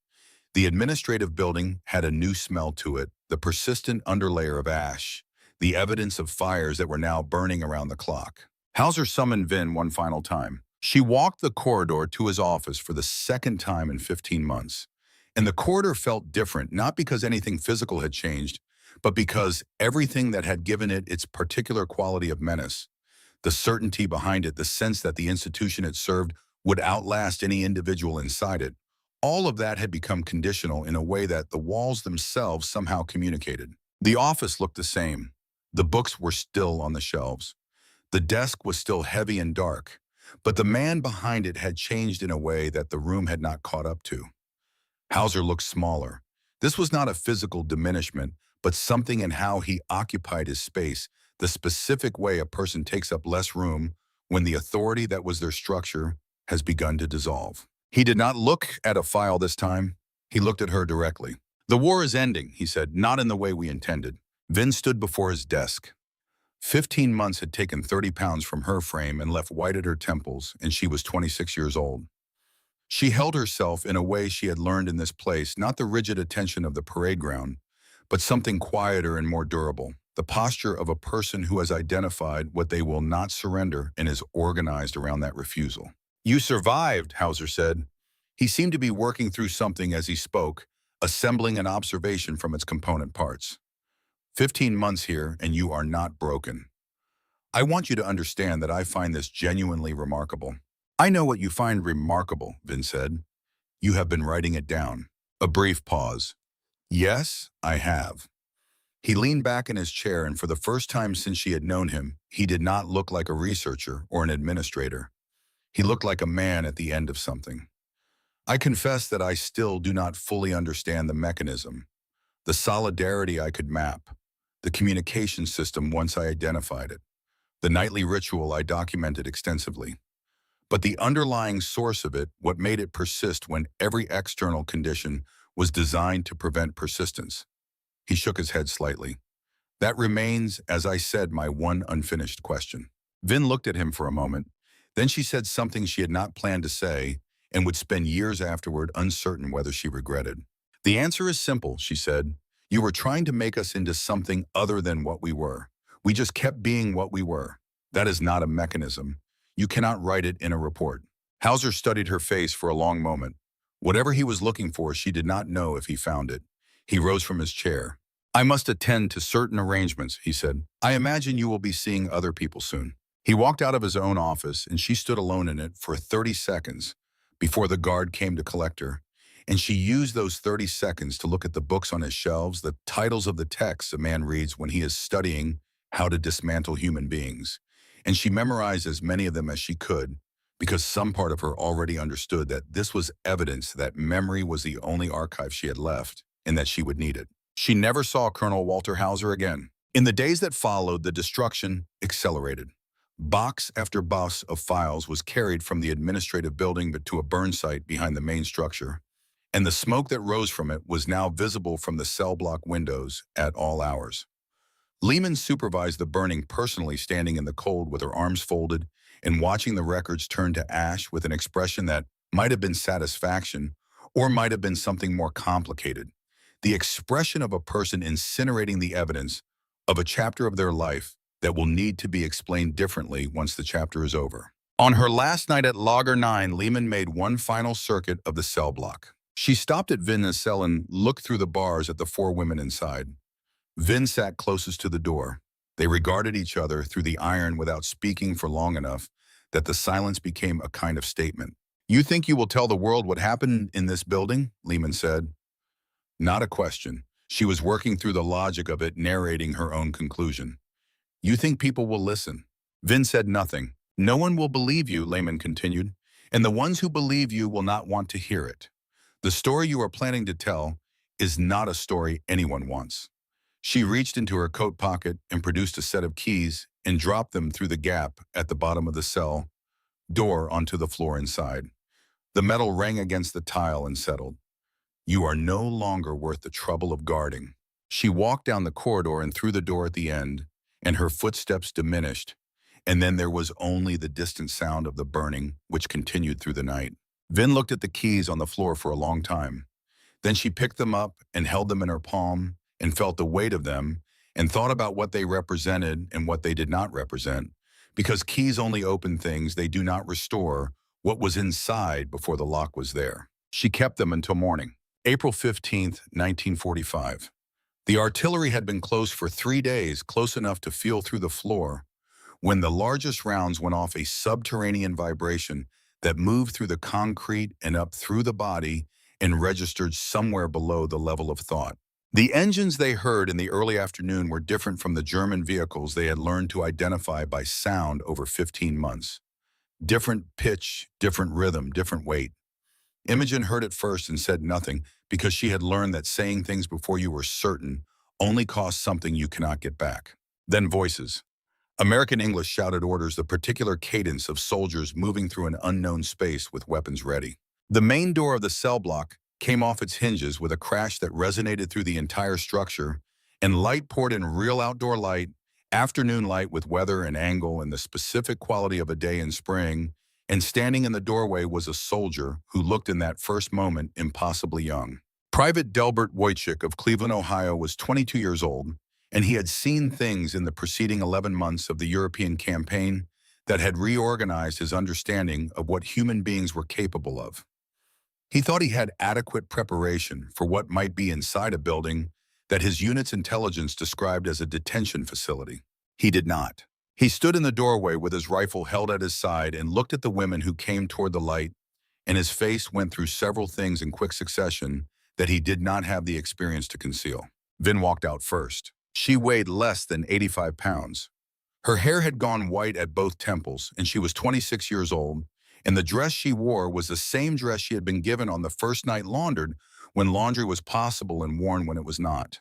The administrative building had a new smell to it, the persistent underlayer of ash, the evidence of fires that were now burning around the clock. Hauser summoned Vin one final time. She walked the corridor to his office for the second time in 15 months. And the corridor felt different, not because anything physical had changed, but because everything that had given it its particular quality of menace, the certainty behind it, the sense that the institution it served would outlast any individual inside it, all of that had become conditional in a way that the walls themselves somehow communicated. The office looked the same. The books were still on the shelves. The desk was still heavy and dark, but the man behind it had changed in a way that the room had not caught up to. Hauser looked smaller. This was not a physical diminishment, but something in how he occupied his space, the specific way a person takes up less room when the authority that was their structure has begun to dissolve. He did not look at a file this time. He looked at her directly. "The war is ending," he said, "not in the way we intended." Vin stood before his desk. 15 months had taken 30 pounds from her frame and left white at her temples, and she was 26 years old. She held herself in a way she had learned in this place, not the rigid attention of the parade ground, but something quieter and more durable, the posture of a person who has identified what they will not surrender and is organized around that refusal. "You survived," Hauser said. He seemed to be working through something as he spoke, assembling an observation from its component parts. 15 months here, and you are not broken. I want you to understand that I find this genuinely remarkable." "I know what you find remarkable," Vin said. "You have been writing it down." A brief pause. "Yes, I have." He leaned back in his chair, and for the first time since she had known him, he did not look like a researcher or an administrator. He looked like a man at the end of something. "I confess that I still do not fully understand the mechanism, the solidarity I could map, the communication system once I identified it, the nightly ritual I documented extensively. But the underlying source of it, what made it persist when every external condition was designed to prevent persistence." He shook his head slightly. "That remains, as I said, my one unfinished question." Vin looked at him for a moment. Then she said something she had not planned to say and would spend years afterward uncertain whether she regretted. "The answer is simple," she said. "You were trying to make us into something other than what we were. We just kept being what we were. That is not a mechanism. You cannot write it in a report." Hauser studied her face for a long moment. Whatever he was looking for, she did not know if he found it. He rose from his chair. "I must attend to certain arrangements," he said. "I imagine you will be seeing other people soon." He walked out of his own office, and she stood alone in it for 30 seconds, before the guard came to collect her, and she used those 30 seconds to look at the books on his shelves, the titles of the texts a man reads when he is studying how to dismantle human beings. And she memorized as many of them as she could, because some part of her already understood that this was evidence that memory was the only archive she had left, and that she would need it. She never saw Colonel Walter Hauser again. In the days that followed, the destruction accelerated. Box after box of files was carried from the administrative building to a burn site behind the main structure, and the smoke that rose from it was now visible from the cell block windows at all hours. Lehman supervised the burning personally, standing in the cold with her arms folded and watching the records turn to ash with an expression that might have been satisfaction or might have been something more complicated. The expression of a person incinerating the evidence of a chapter of their life that will need to be explained differently once the chapter is over. On her last night at Lager 9, Lehman made one final circuit of the cell block. She stopped at Vin's cell and looked through the bars at the four women inside. Vin sat closest to the door. They regarded each other through the iron without speaking for long enough that the silence became a kind of statement. "You think you will tell the world what happened in this building?" Lehman said. Not a question. She was working through the logic of it, narrating her own conclusion. "You think people will listen?" Vin said nothing. "No one will believe you," Lehman continued, "and the ones who believe you will not want to hear it. The story you are planning to tell is not a story anyone wants." She reached into her coat pocket and produced a set of keys and dropped them through the gap at the bottom of the cell door onto the floor inside. The metal rang against the tile and settled. "You are no longer worth the trouble of guarding." She walked down the corridor and through the door at the end, and her footsteps diminished, and then there was only the distant sound of the burning, which continued through the night. Vin looked at the keys on the floor for a long time. Then she picked them up and held them in her palm and felt the weight of them and thought about what they represented and what they did not represent, because keys only open things, they do not restore what was inside before the lock was there. She kept them until morning. April 15th, 1945. The artillery had been closed for 3 days, close enough to feel through the floor, when the largest rounds went off, a subterranean vibration that moved through the concrete and up through the body and registered somewhere below the level of thought. The engines they heard in the early afternoon were different from the German vehicles they had learned to identify by sound over 15 months. Different pitch, different rhythm, different weight. Imogen heard it first and said nothing, because she had learned that saying things before you were certain only costs something you cannot get back. Then voices. American English shouted orders, the particular cadence of soldiers moving through an unknown space with weapons ready. The main door of the cell block came off its hinges with a crash that resonated through the entire structure, and light poured in, real outdoor light, afternoon light with weather and angle and the specific quality of a day in spring, and standing in the doorway was a soldier who looked in that first moment impossibly young. Private Delbert Wojcik of Cleveland, Ohio was 22 years old, and he had seen things in the preceding 11 months of the European campaign that had reorganized his understanding of what human beings were capable of. He thought he had adequate preparation for what might be inside a building that his unit's intelligence described as a detention facility. He did not. He stood in the doorway with his rifle held at his side and looked at the women who came toward the light, and his face went through several things in quick succession that he did not have the experience to conceal. Vin walked out first. She weighed less than 85 pounds. Her hair had gone white at both temples, and she was 26 years old, and the dress she wore was the same dress she had been given on the first night laundered, when laundry was possible and worn when it was not.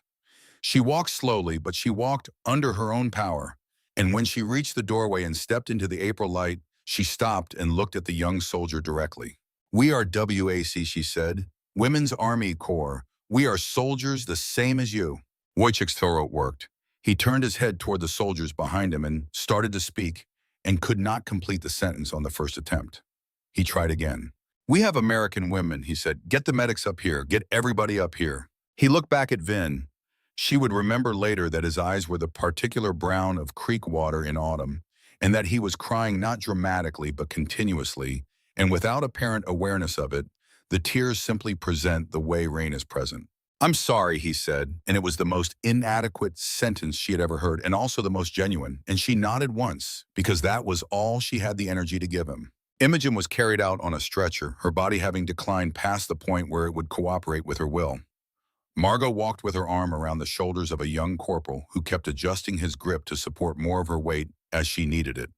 She walked slowly, but she walked under her own power, and when she reached the doorway and stepped into the April light, she stopped and looked at the young soldier directly. "We are WAC," she said. "Women's Army Corps. We are soldiers the same as you." Wojcik's throat worked. He turned his head toward the soldiers behind him and started to speak, and could not complete the sentence on the first attempt. He tried again. "We have American women," he said. "Get the medics up here. Get everybody up here." He looked back at Vin. She would remember later that his eyes were the particular brown of creek water in autumn, and that he was crying not dramatically but continuously, and without apparent awareness of it. The tears simply present the way rain is present. "I'm sorry," he said, and it was the most inadequate sentence she had ever heard, and also the most genuine, and she nodded once, because that was all she had the energy to give him. Imogen was carried out on a stretcher, her body having declined past the point where it would cooperate with her will. Margot walked with her arm around the shoulders of a young corporal who kept adjusting his grip to support more of her weight as she needed it.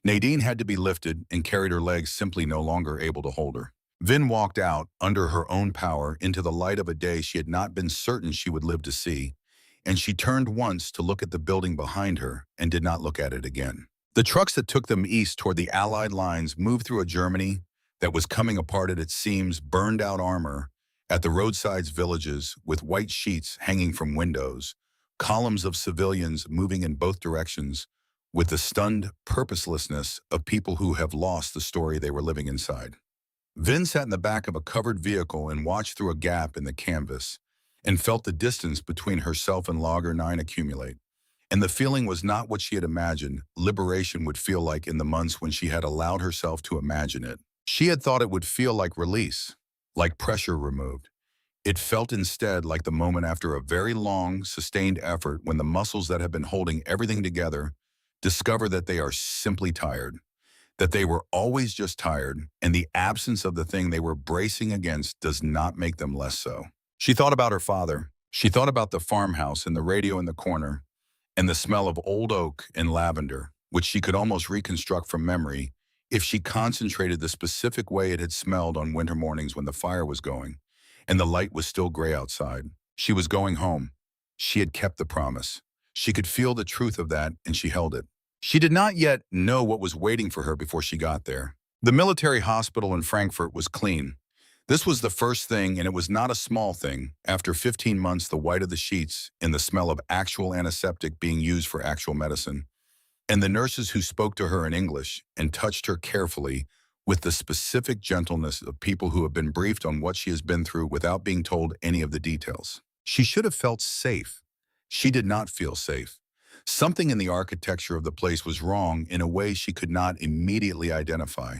Nadine had to be lifted and carried, her legs simply no longer able to hold her. Vin walked out, under her own power, into the light of a day she had not been certain she would live to see, and she turned once to look at the building behind her and did not look at it again. The trucks that took them east toward the Allied lines moved through a Germany that was coming apart at its seams, burned out armor at the roadsides, villages with white sheets hanging from windows, columns of civilians moving in both directions with the stunned purposelessness of people who have lost the story they were living inside. Vin sat in the back of a covered vehicle and watched through a gap in the canvas and felt the distance between herself and Lager 9 accumulate. And the feeling was not what she had imagined liberation would feel like in the months when she had allowed herself to imagine it. She had thought it would feel like release, like pressure removed. It felt instead like the moment after a very long, sustained effort when the muscles that have been holding everything together discover that they are simply tired, that they were always just tired, and the absence of the thing they were bracing against does not make them less so. She thought about her father. She thought about the farmhouse and the radio in the corner, and the smell of old oak and lavender, which she could almost reconstruct from memory if she concentrated the specific way it had smelled on winter mornings when the fire was going, and the light was still gray outside. She was going home. She had kept the promise. She could feel the truth of that, and she held it. She did not yet know what was waiting for her before she got there. The military hospital in Frankfurt was clean. This was the first thing, and it was not a small thing. After 15 months, the white of the sheets and the smell of actual antiseptic being used for actual medicine, and the nurses who spoke to her in English and touched her carefully with the specific gentleness of people who have been briefed on what she has been through without being told any of the details. She should have felt safe. She did not feel safe. Something in the architecture of the place was wrong in a way she could not immediately identify,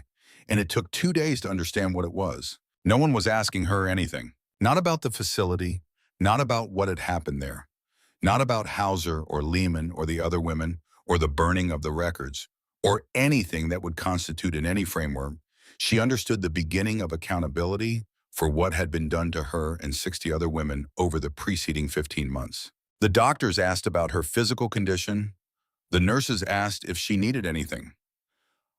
and it took 2 days to understand what it was. No one was asking her anything, not about the facility, not about what had happened there, not about Hauser or Lehman or the other women or the burning of the records or anything that would constitute in any framework. She understood the beginning of accountability for what had been done to her and 60 other women over the preceding 15 months. The doctors asked about her physical condition. The nurses asked if she needed anything.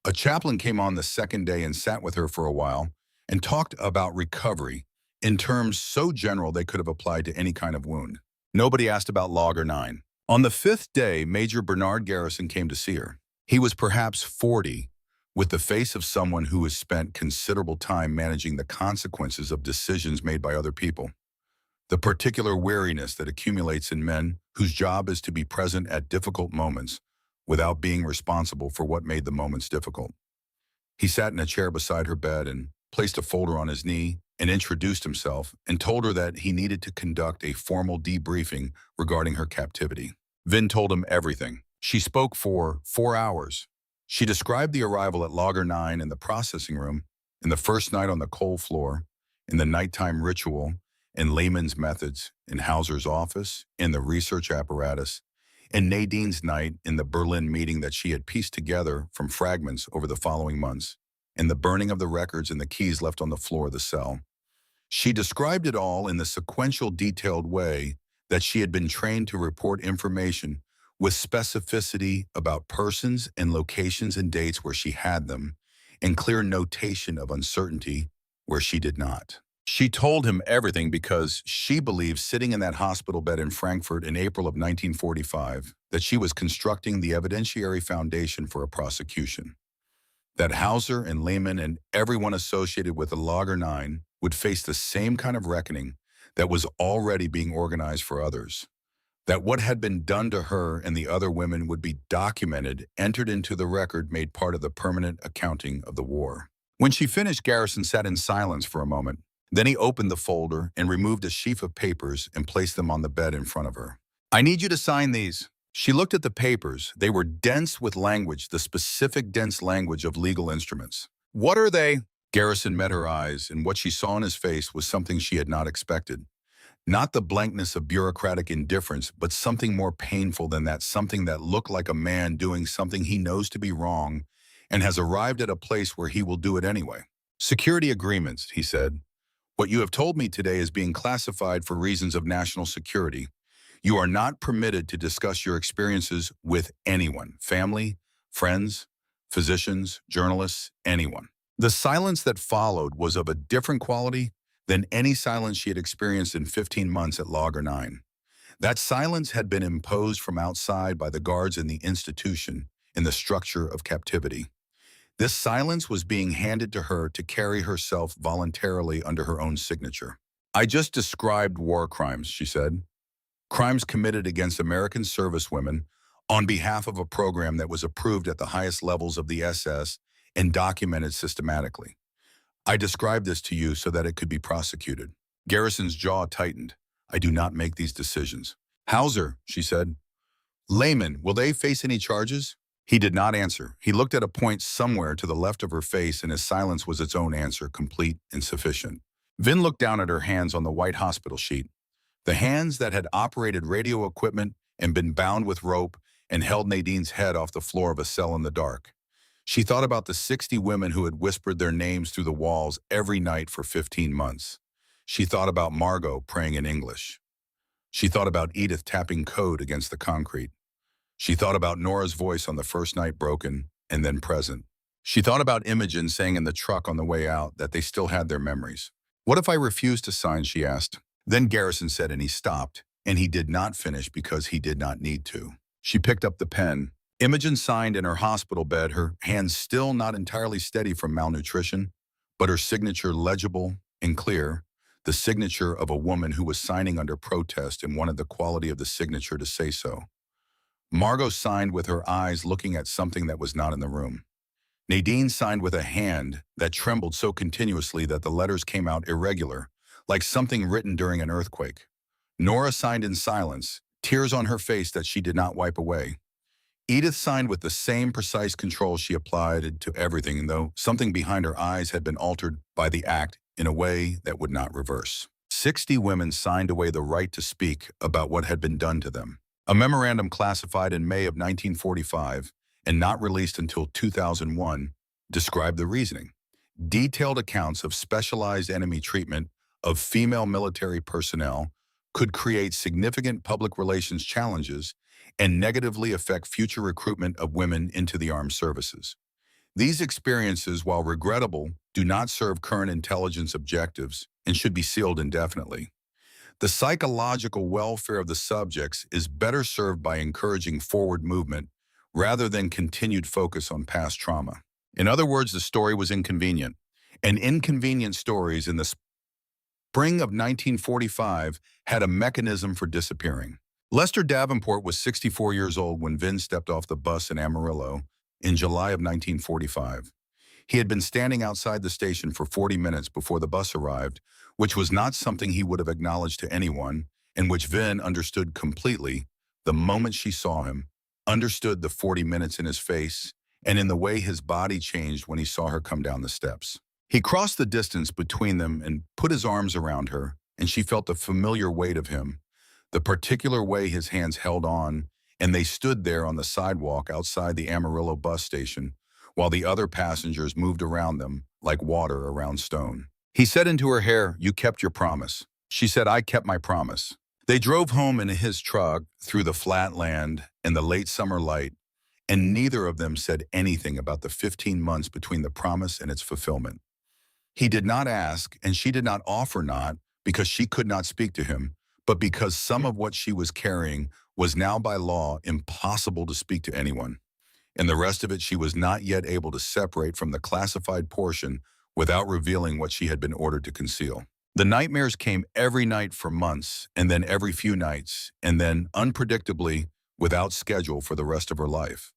A chaplain came on the second day and sat with her for a while and talked about recovery in terms so general they could have applied to any kind of wound. Nobody asked about Lager 9. On the 5th day, Major Bernard Garrison came to see her. He was perhaps 40, with the face of someone who has spent considerable time managing the consequences of decisions made by other people. The particular weariness that accumulates in men whose job is to be present at difficult moments without being responsible for what made the moments difficult. He sat in a chair beside her bed and placed a folder on his knee and introduced himself and told her that he needed to conduct a formal debriefing regarding her captivity. Vin told him everything. She spoke for 4 hours. She described the arrival at Lager 9 in the processing room, in the first night on the coal floor, in the nighttime ritual, in Lehman's methods, in Hauser's office, in the research apparatus, in Nadine's night in the Berlin meeting that she had pieced together from fragments over the following months, in the burning of the records and the keys left on the floor of the cell. She described it all in the sequential, detailed way that she had been trained to report information with specificity about persons and locations and dates where she had them, and clear notation of uncertainty where she did not. She told him everything because she believed, sitting in that hospital bed in Frankfurt in April of 1945, that she was constructing the evidentiary foundation for a prosecution. That Hauser and Lehman and everyone associated with the Lager 9 would face the same kind of reckoning that was already being organized for others. That what had been done to her and the other women would be documented, entered into the record, made part of the permanent accounting of the war. When she finished, Garrison sat in silence for a moment. Then he opened the folder and removed a sheaf of papers and placed them on the bed in front of her. "I need you to sign these." She looked at the papers. They were dense with language, the specific dense language of legal instruments. "What are they?" Garrison met her eyes, and what she saw in his face was something she had not expected. Not the blankness of bureaucratic indifference, but something more painful than that, something that looked like a man doing something he knows to be wrong and has arrived at a place where he will do it anyway. Security agreements, he said. What you have told me today is being classified for reasons of national security. You are not permitted to discuss your experiences with anyone, family, friends, physicians, journalists, anyone. The silence that followed was of a different quality than any silence she had experienced in 15 months at Lager 9. That silence had been imposed from outside by the guards in the institution in the structure of captivity. This silence was being handed to her to carry herself voluntarily under her own signature. I just described war crimes, she said. Crimes committed against American servicewomen on behalf of a program that was approved at the highest levels of the SS and documented systematically. I described this to you so that it could be prosecuted. Garrison's jaw tightened. I do not make these decisions. Hauser, she said. Layman, will they face any charges? He did not answer. He looked at a point somewhere to the left of her face, and his silence was its own answer, complete and sufficient. Vin looked down at her hands on the white hospital sheet. The hands that had operated radio equipment and been bound with rope and held Nadine's head off the floor of a cell in the dark. She thought about the 60 women who had whispered their names through the walls every night for 15 months. She thought about Margot praying in English. She thought about Edith tapping code against the concrete. She thought about Nora's voice on the first night broken and then present. She thought about Imogen saying in the truck on the way out that they still had their memories. What if I refused to sign, she asked. Then Garrison said, and he stopped, and he did not finish because he did not need to. She picked up the pen. Imogen signed in her hospital bed, her hands still not entirely steady from malnutrition, but her signature legible and clear, the signature of a woman who was signing under protest and wanted the quality of the signature to say so. Margot signed with her eyes looking at something that was not in the room. Nadine signed with a hand that trembled so continuously that the letters came out irregular, like something written during an earthquake. Nora signed in silence, tears on her face that she did not wipe away. Edith signed with the same precise control she applied to everything, though something behind her eyes had been altered by the act in a way that would not reverse. 60 women signed away the right to speak about what had been done to them. A memorandum classified in May of 1945 and not released until 2001 described the reasoning. Detailed accounts of specialized enemy treatment of female military personnel could create significant public relations challenges and negatively affect future recruitment of women into the armed services. These experiences, while regrettable, do not serve current intelligence objectives and should be sealed indefinitely. The psychological welfare of the subjects is better served by encouraging forward movement rather than continued focus on past trauma. In other words, the story was inconvenient, and inconvenient stories in the spring of 1945 had a mechanism for disappearing. Lester Davenport was 64 years old when Vin stepped off the bus in Amarillo in July of 1945. He had been standing outside the station for 40 minutes before the bus arrived, which was not something he would have acknowledged to anyone, and which Vin understood completely the moment she saw him, understood the 40 minutes in his face, and in the way his body changed when he saw her come down the steps. He crossed the distance between them and put his arms around her, and she felt the familiar weight of him, the particular way his hands held on, and they stood there on the sidewalk outside the Amarillo bus station, while the other passengers moved around them like water around stone. He said into her hair, "You kept your promise." She said, "I kept my promise." They drove home in his truck through the flat land and the late summer light, and neither of them said anything about the 15 months between the promise and its fulfillment. He did not ask, and she did not offer not, because she could not speak to him, but because some of what she was carrying was now by law impossible to speak to anyone. And the rest of it she was not yet able to separate from the classified portion without revealing what she had been ordered to conceal. The nightmares came every night for months, and then every few nights, and then, unpredictably, without schedule for the rest of her life.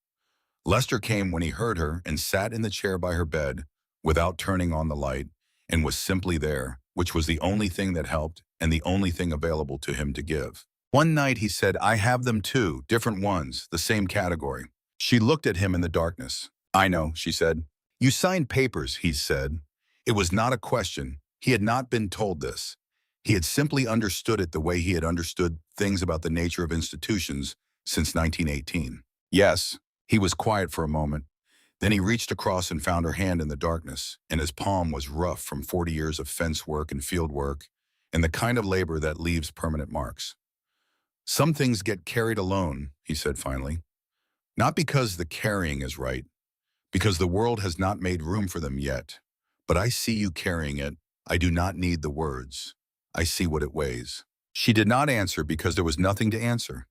Lester came when he heard her and sat in the chair by her bed, without turning on the light, and was simply there, which was the only thing that helped and the only thing available to him to give. One night he said, "I have them too, different ones, the same category." She looked at him in the darkness. "I know," she said. "You signed papers," he said. It was not a question. He had not been told this. He had simply understood it the way he had understood things about the nature of institutions since 1918. "Yes." He was quiet for a moment. Then he reached across and found her hand in the darkness, and his palm was rough from 40 years of fence work and field work, and the kind of labor that leaves permanent marks. Some things get carried alone, he said finally. Not because the carrying is right, because the world has not made room for them yet. But I see you carrying it. I do not need the words. I see what it weighs. She did not answer because there was nothing to answer,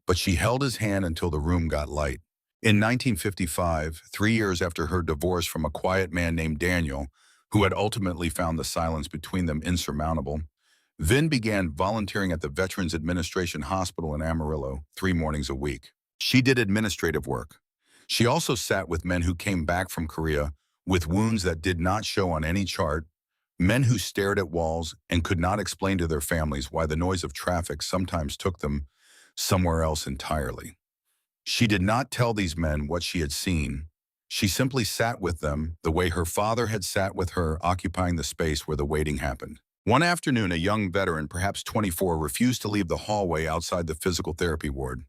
but she held his hand until the room got light. In 1955, 3 years after her divorce from a quiet man named Daniel, who had ultimately found the silence between them insurmountable, Vin began volunteering at the Veterans Administration Hospital in Amarillo 3 mornings a week. She did administrative work. She also sat with men who came back from Korea with wounds that did not show on any chart, men who stared at walls and could not explain to their families why the noise of traffic sometimes took them somewhere else entirely. She did not tell these men what she had seen. She simply sat with them the way her father had sat with her, occupying the space where the waiting happened. One afternoon, a young veteran, perhaps 24, refused to leave the hallway outside the physical therapy ward.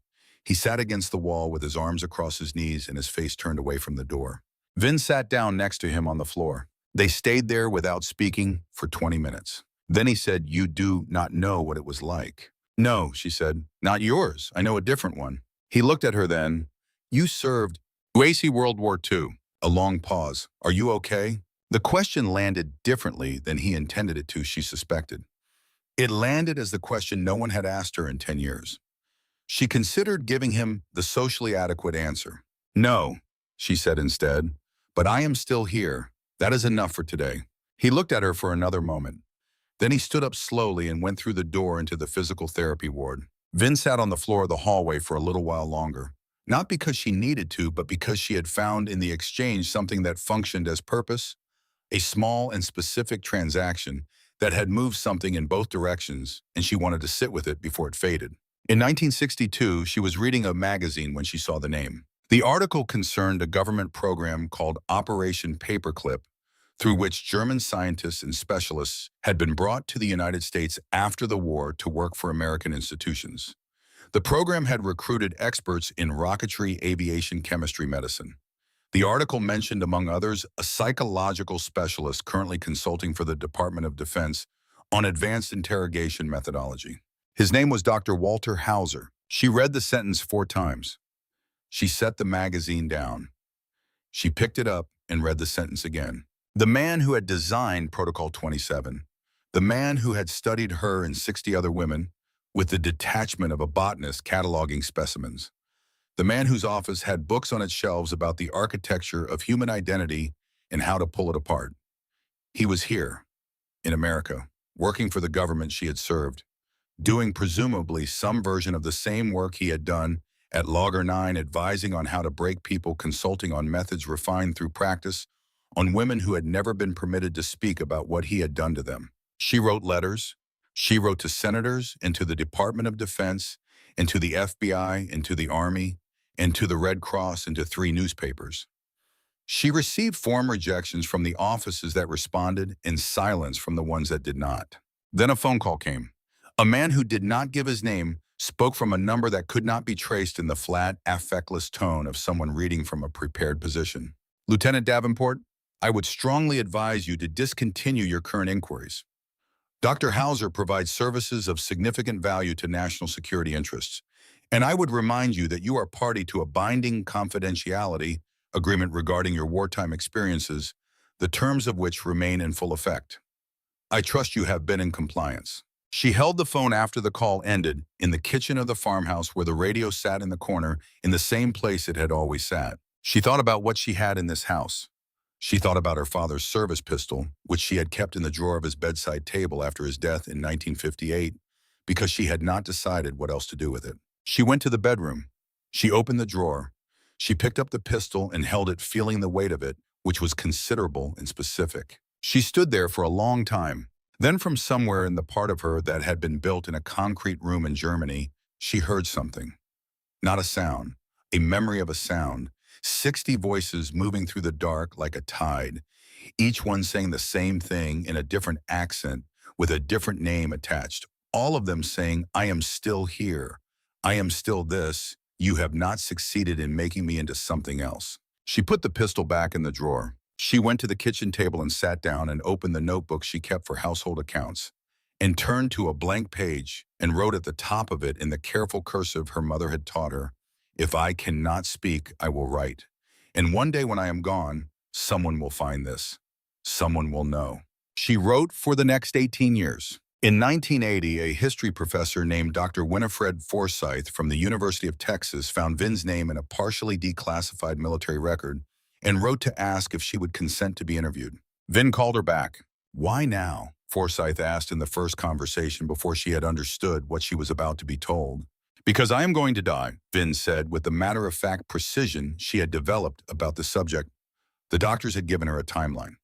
He sat against the wall with his arms across his knees and his face turned away from the door. Vin sat down next to him on the floor. They stayed there without speaking for 20 minutes. Then he said, "You do not know what it was like." "No," she said, "not yours. I know a different one." He looked at her then. "You served WWII World War II. A long pause. "Are you okay?" The question landed differently than he intended it to, she suspected. It landed as the question no one had asked her in 10 years. She considered giving him the socially adequate answer. "No," she said instead, "but I am still here. That is enough for today." He looked at her for another moment. Then he stood up slowly and went through the door into the physical therapy ward. Vin sat on the floor of the hallway for a little while longer, not because she needed to, but because she had found in the exchange something that functioned as purpose, a small and specific transaction that had moved something in both directions, and she wanted to sit with it before it faded. In 1962, she was reading a magazine when she saw the name. The article concerned a government program called Operation Paperclip, through which German scientists and specialists had been brought to the United States after the war to work for American institutions. The program had recruited experts in rocketry, aviation, chemistry, medicine. The article mentioned, among others, a psychological specialist currently consulting for the Department of Defense on advanced interrogation methodology. His name was Dr. Walter Hauser. She read the sentence 4 times. She set the magazine down. She picked it up and read the sentence again. The man who had designed Protocol 27, the man who had studied her and 60 other women with the detachment of a botanist cataloging specimens, the man whose office had books on its shelves about the architecture of human identity and how to pull it apart. He was here, in America, working for the government she had served, doing presumably some version of the same work he had done at Logger 9, advising on how to break people, consulting on methods refined through practice, on women who had never been permitted to speak about what he had done to them. She wrote letters. She wrote to senators and to the Department of Defense and to the FBI and to the Army and to the Red Cross and to 3 newspapers. She received form rejections from the offices that responded and silence from the ones that did not. Then a phone call came. A man who did not give his name spoke from a number that could not be traced in the flat, affectless tone of someone reading from a prepared position. "Lieutenant Davenport, I would strongly advise you to discontinue your current inquiries. Dr. Hauser provides services of significant value to national security interests, and I would remind you that you are party to a binding confidentiality agreement regarding your wartime experiences, the terms of which remain in full effect. I trust you have been in compliance." She held the phone after the call ended in the kitchen of the farmhouse where the radio sat in the corner, in the same place it had always sat. She thought about what she had in this house. She thought about her father's service pistol, which she had kept in the drawer of his bedside table after his death in 1958, because she had not decided what else to do with it. She went to the bedroom. She opened the drawer. She picked up the pistol and held it, feeling the weight of it, which was considerable and specific. She stood there for a long time. Then from somewhere in the part of her that had been built in a concrete room in Germany, she heard something. Not a sound, a memory of a sound. 60 voices moving through the dark like a tide, each one saying the same thing in a different accent with a different name attached. All of them saying, "I am still here. I am still this. You have not succeeded in making me into something else." She put the pistol back in the drawer. She went to the kitchen table and sat down and opened the notebook she kept for household accounts and turned to a blank page and wrote at the top of it in the careful cursive her mother had taught her, "If I cannot speak, I will write. And one day when I am gone, someone will find this. Someone will know." She wrote for the next 18 years. In 1980, a history professor named Dr. Winifred Forsyth from the University of Texas found Vin's name in a partially declassified military record and wrote to ask if she would consent to be interviewed. Vin called her back. "Why now?" Forsyth asked in the first conversation before she had understood what she was about to be told. "Because I am going to die," Vin said with the matter-of-fact precision she had developed about the subject. The doctors had given her a timeline.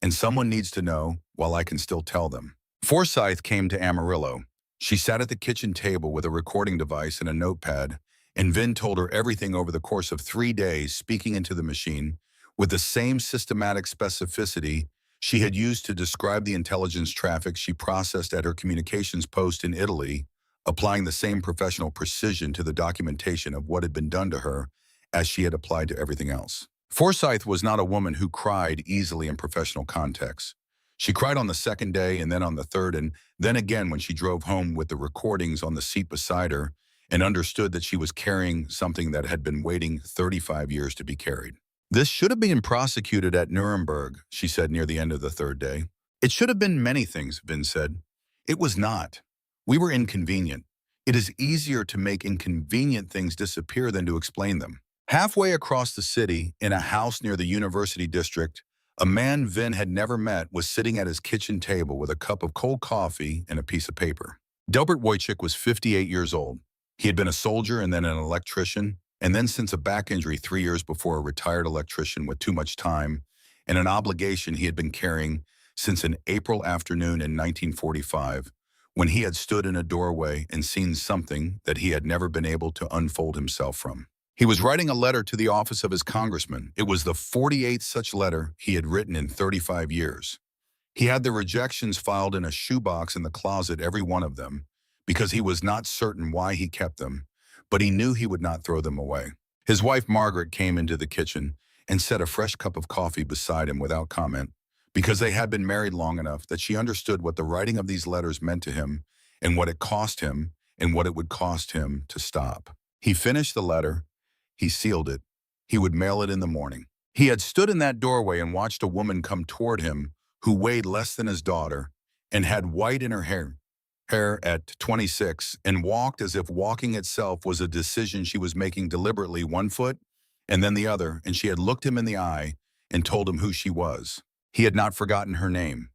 "And someone needs to know while I can still tell them." Forsyth came to Amarillo. She sat at the kitchen table with a recording device and a notepad, and Vin told her everything over the course of 3 days, speaking into the machine with the same systematic specificity she had used to describe the intelligence traffic she processed at her communications post in Italy, applying the same professional precision to the documentation of what had been done to her as she had applied to everything else. Forsyth was not a woman who cried easily in professional contexts. She cried on the second day and then on the third and then again when she drove home with the recordings on the seat beside her and understood that she was carrying something that had been waiting 35 years to be carried. "This should have been prosecuted at Nuremberg," she said near the end of the third day. "It should have been many things," Vin said. "It was not. We were inconvenient. It is easier to make inconvenient things disappear than to explain them." Halfway across the city, in a house near the University District, a man Vin had never met was sitting at his kitchen table with a cup of cold coffee and a piece of paper. WWII was 58 years old. He had been a soldier and then an electrician, and then since a back injury 3 years before, a retired electrician with too much time and an obligation he had been carrying since an April afternoon in 1945, when he had stood in a doorway and seen something that he had never been able to unfold himself from. He was writing a letter to the office of his congressman. It was the 48th such letter he had written in 35 years. He had the rejections filed in a shoebox in the closet, every one of them, because he was not certain why he kept them, but he knew he would not throw them away. His wife Margaret came into the kitchen and set a fresh cup of coffee beside him without comment, because they had been married long enough that she understood what the writing of these letters meant to him and what it cost him and what it would cost him to stop. He finished the letter. He sealed it. He would mail it in the morning. He had stood in that doorway and watched a woman come toward him who weighed less than his daughter and had white in her hair at 26, and walked as if walking itself was a decision she was making deliberately, one foot and then the other, and she had looked him in the eye and told him who she was. He had not forgotten her name.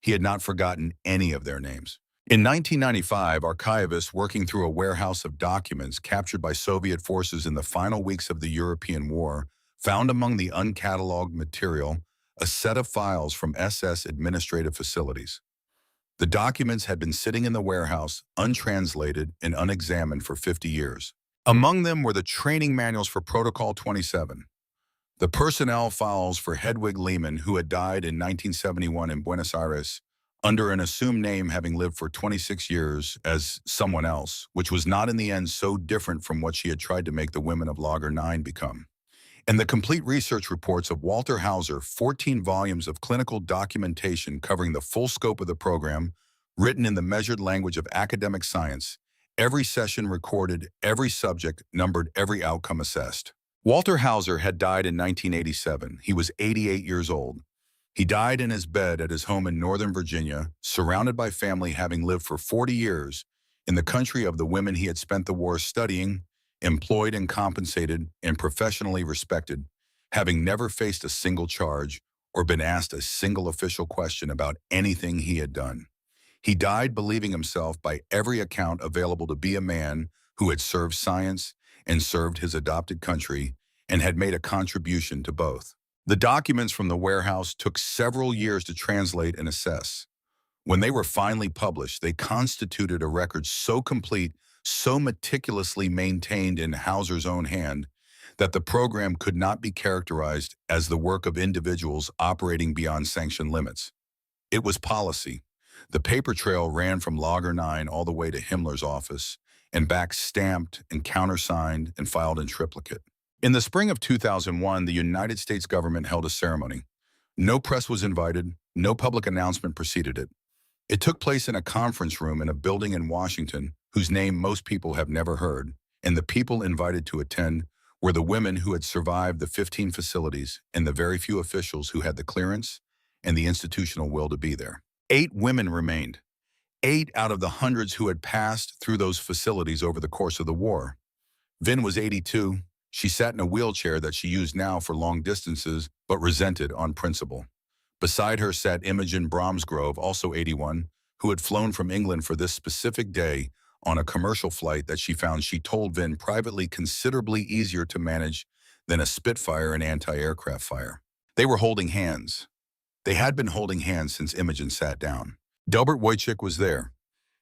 He had not forgotten any of their names. In 1995, archivists working through a warehouse of documents captured by Soviet forces in the final weeks of the European War found among the uncatalogued material a set of files from SS administrative facilities. The documents had been sitting in the warehouse, untranslated and unexamined for 50 years. Among them were the training manuals for Protocol 27, the personnel files for Hedwig Lehman, who had died in 1971 in Buenos Aires, under an assumed name, having lived for 26 years as someone else, which was not in the end so different from what she had tried to make the women of Lager 9 become. And the complete research reports of Walter Hauser, 14 volumes of clinical documentation covering the full scope of the program, written in the measured language of academic science, every session recorded, every subject numbered, every outcome assessed. Walter Hauser had died in 1987. He was 88 years old. He died in his bed at his home in Northern Virginia, surrounded by family, having lived for 40 years in the country of the women he had spent the war studying, employed and compensated, and professionally respected, having never faced a single charge or been asked a single official question about anything he had done. He died believing himself, by every account available, to be a man who had served science and served his adopted country and had made a contribution to both. The documents from the warehouse took several years to translate and assess. When they were finally published, they constituted a record so complete, so meticulously maintained in Hauser's own hand, that the program could not be characterized as the work of individuals operating beyond sanctioned limits. It was policy. The paper trail ran from Lager 9 all the way to Himmler's office and back, stamped and countersigned and filed in triplicate. In the spring of 2001, the United States government held a ceremony. No press was invited, no public announcement preceded it. It took place in a conference room in a building in Washington whose name most people have never heard, and the people invited to attend were the women who had survived the 15 facilities and the very few officials who had the clearance and the institutional will to be there. 8 women remained, 8 out of the hundreds who had passed through those facilities over the course of the war. Vin was 82. She sat in a wheelchair that she used now for long distances, but resented on principle. Beside her sat Imogen Bromsgrove, also 81, who had flown from England for this specific day on a commercial flight that she told Vin privately considerably easier to manage than a Spitfire and anti-aircraft fire. They were holding hands. They had been holding hands since Imogen sat down. WWII was there.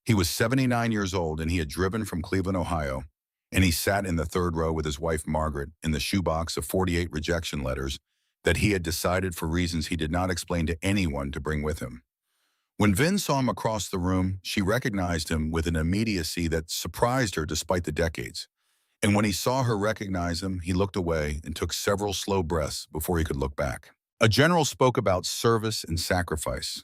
He was 79 years old and he had driven from Cleveland, Ohio, and he sat in the third row with his wife Margaret in the shoebox of 48 rejection letters that he had decided for reasons he did not explain to anyone to bring with him. When Vin saw him across the room, she recognized him with an immediacy that surprised her despite the decades. And when he saw her recognize him, he looked away and took several slow breaths before he could look back. A general spoke about service and sacrifice.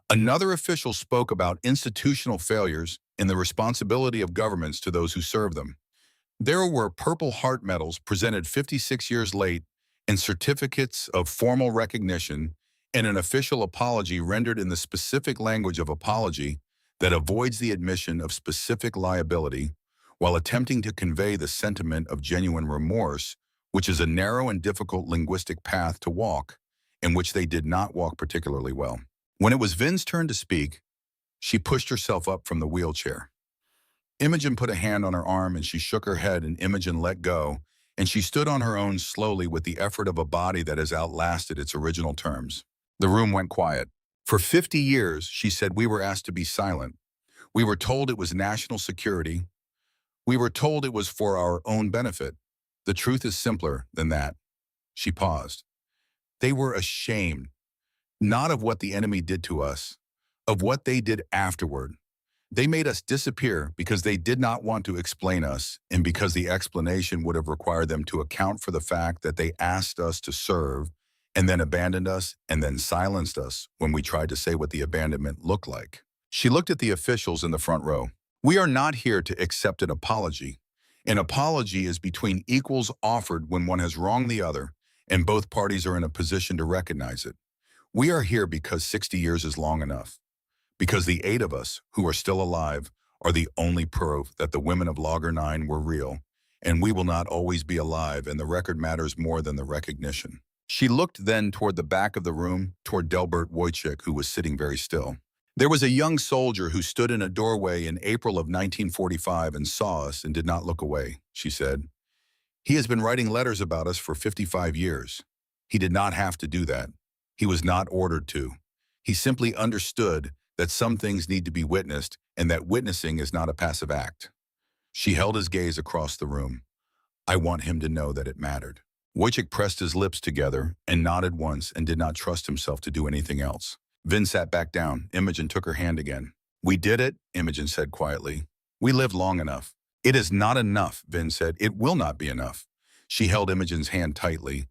Another official spoke about institutional failures and the responsibility of governments to those who serve them. There were Purple Heart medals presented 56 years late and certificates of formal recognition and an official apology rendered in the specific language of apology that avoids the admission of specific liability while attempting to convey the sentiment of genuine remorse, which is a narrow and difficult linguistic path to walk, in which they did not walk particularly well. When it was Vin's turn to speak, she pushed herself up from the wheelchair. Imogen put a hand on her arm and she shook her head and Imogen let go, and she stood on her own slowly with the effort of a body that has outlasted its original terms. The room went quiet. For 50 years, she said, we were asked to be silent. We were told it was national security. We were told it was for our own benefit. The truth is simpler than that. She paused. They were ashamed, not of what the enemy did to us, of what they did afterward. They made us disappear because they did not want to explain us and because the explanation would have required them to account for the fact that they asked us to serve and then abandoned us and then silenced us when we tried to say what the abandonment looked like. She looked at the officials in the front row. We are not here to accept an apology. An apology is between equals offered when one has wronged the other and both parties are in a position to recognize it. We are here because 60 years is long enough. Because the 8 of us who are still alive are the only proof that the women of Logger 9 were real, and we will not always be alive, and the record matters more than the recognition. She looked then toward the back of the room, toward Delbert Wojcik, who was sitting very still. There was a young soldier who stood in a doorway in April of 1945 and saw us and did not look away, she said. He has been writing letters about us for 55 years. He did not have to do that. He was not ordered to. He simply understood that some things need to be witnessed and that witnessing is not a passive act. She held his gaze across the room. I want him to know that it mattered. Wojcik pressed his lips together and nodded once and did not trust himself to do anything else. Vin sat back down. Imogen took her hand again. We did it, Imogen said quietly. We lived long enough. It is not enough, Vin said. It will not be enough. She held Imogen's hand tightly.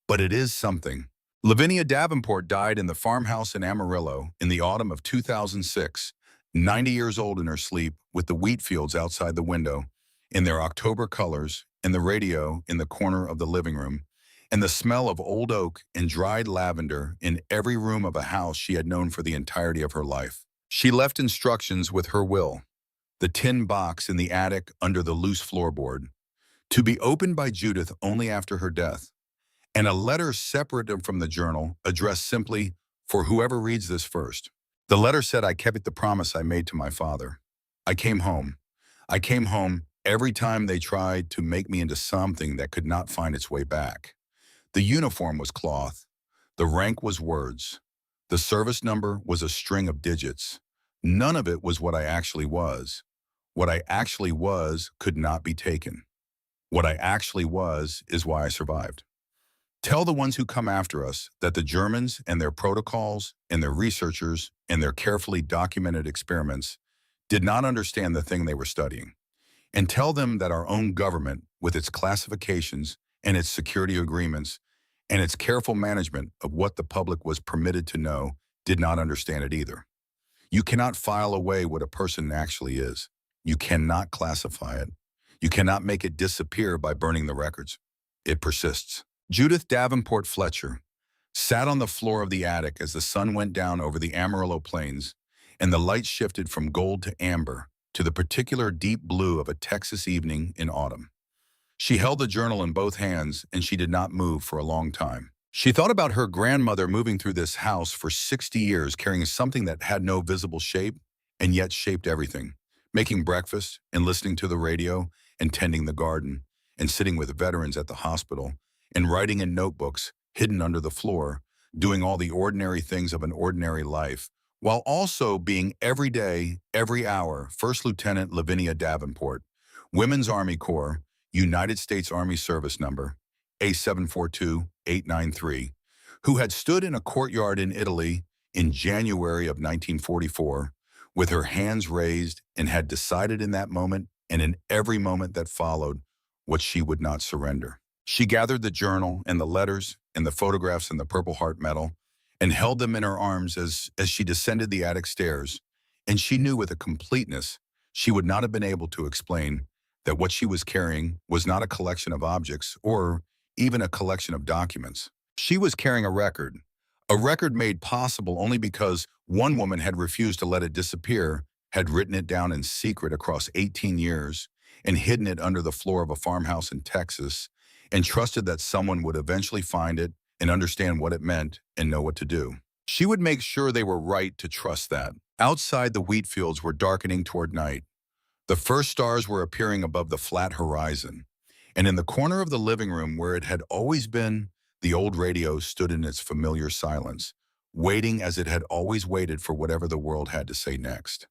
But it is something. Lavinia Davenport died in the farmhouse in Amarillo in the autumn of 2006, 90 years old in her sleep, with the wheat fields outside the window, in their October colors, and the radio in the corner of the living room, and the smell of old oak and dried lavender in every room of a house she had known for the entirety of her life. She left instructions with her will, the tin box in the attic under the loose floorboard, to be opened by Judith only after her death, and a letter separate from the journal addressed simply for whoever reads this first. The letter said, I kept the promise I made to my father. I came home. I came home every time they tried to make me into something that could not find its way back. The uniform was cloth. The rank was words. The service number was a string of digits. None of it was what I actually was. What I actually was could not be taken. What I actually was is why I survived. Tell the ones who come after us that the Germans and their protocols and their researchers and their carefully documented experiments did not understand the thing they were studying. And tell them that our own government, with its classifications and its security agreements, and its careful management of what the public was permitted to know, did not understand it either. You cannot file away what a person actually is. You cannot classify it. You cannot make it disappear by burning the records. It persists. Judith Davenport Fletcher sat on the floor of the attic as the sun went down over the Amarillo Plains and the light shifted from gold to amber to the particular deep blue of a Texas evening in autumn. She held the journal in both hands and she did not move for a long time. She thought about her grandmother moving through this house for 60 years carrying something that had no visible shape and yet shaped everything, making breakfast and listening to the radio and tending the garden and sitting with veterans at the hospital and writing in notebooks hidden under the floor, doing all the ordinary things of an ordinary life, while also being every day, every hour, First Lieutenant Lavinia Davenport, Women's Army Corps, United States Army Service Number, A742893, who had stood in a courtyard in Italy in January of 1944, with her hands raised and had decided in that moment and in every moment that followed what she would not surrender. She gathered the journal and the letters and the photographs and the Purple Heart medal and held them in her arms as she descended the attic stairs, and she knew with a completeness she would not have been able to explain that what she was carrying was not a collection of objects or even a collection of documents. She was carrying a record made possible only because one woman had refused to let it disappear, had written it down in secret across 18 years, and hidden it under the floor of a farmhouse in Texas, and trusted that someone would eventually find it and understand what it meant and know what to do. She would make sure they were right to trust that. Outside, the wheat fields were darkening toward night. The first stars were appearing above the flat horizon, and in the corner of the living room where it had always been, the old radio stood in its familiar silence, waiting as it had always waited for whatever the world had to say next.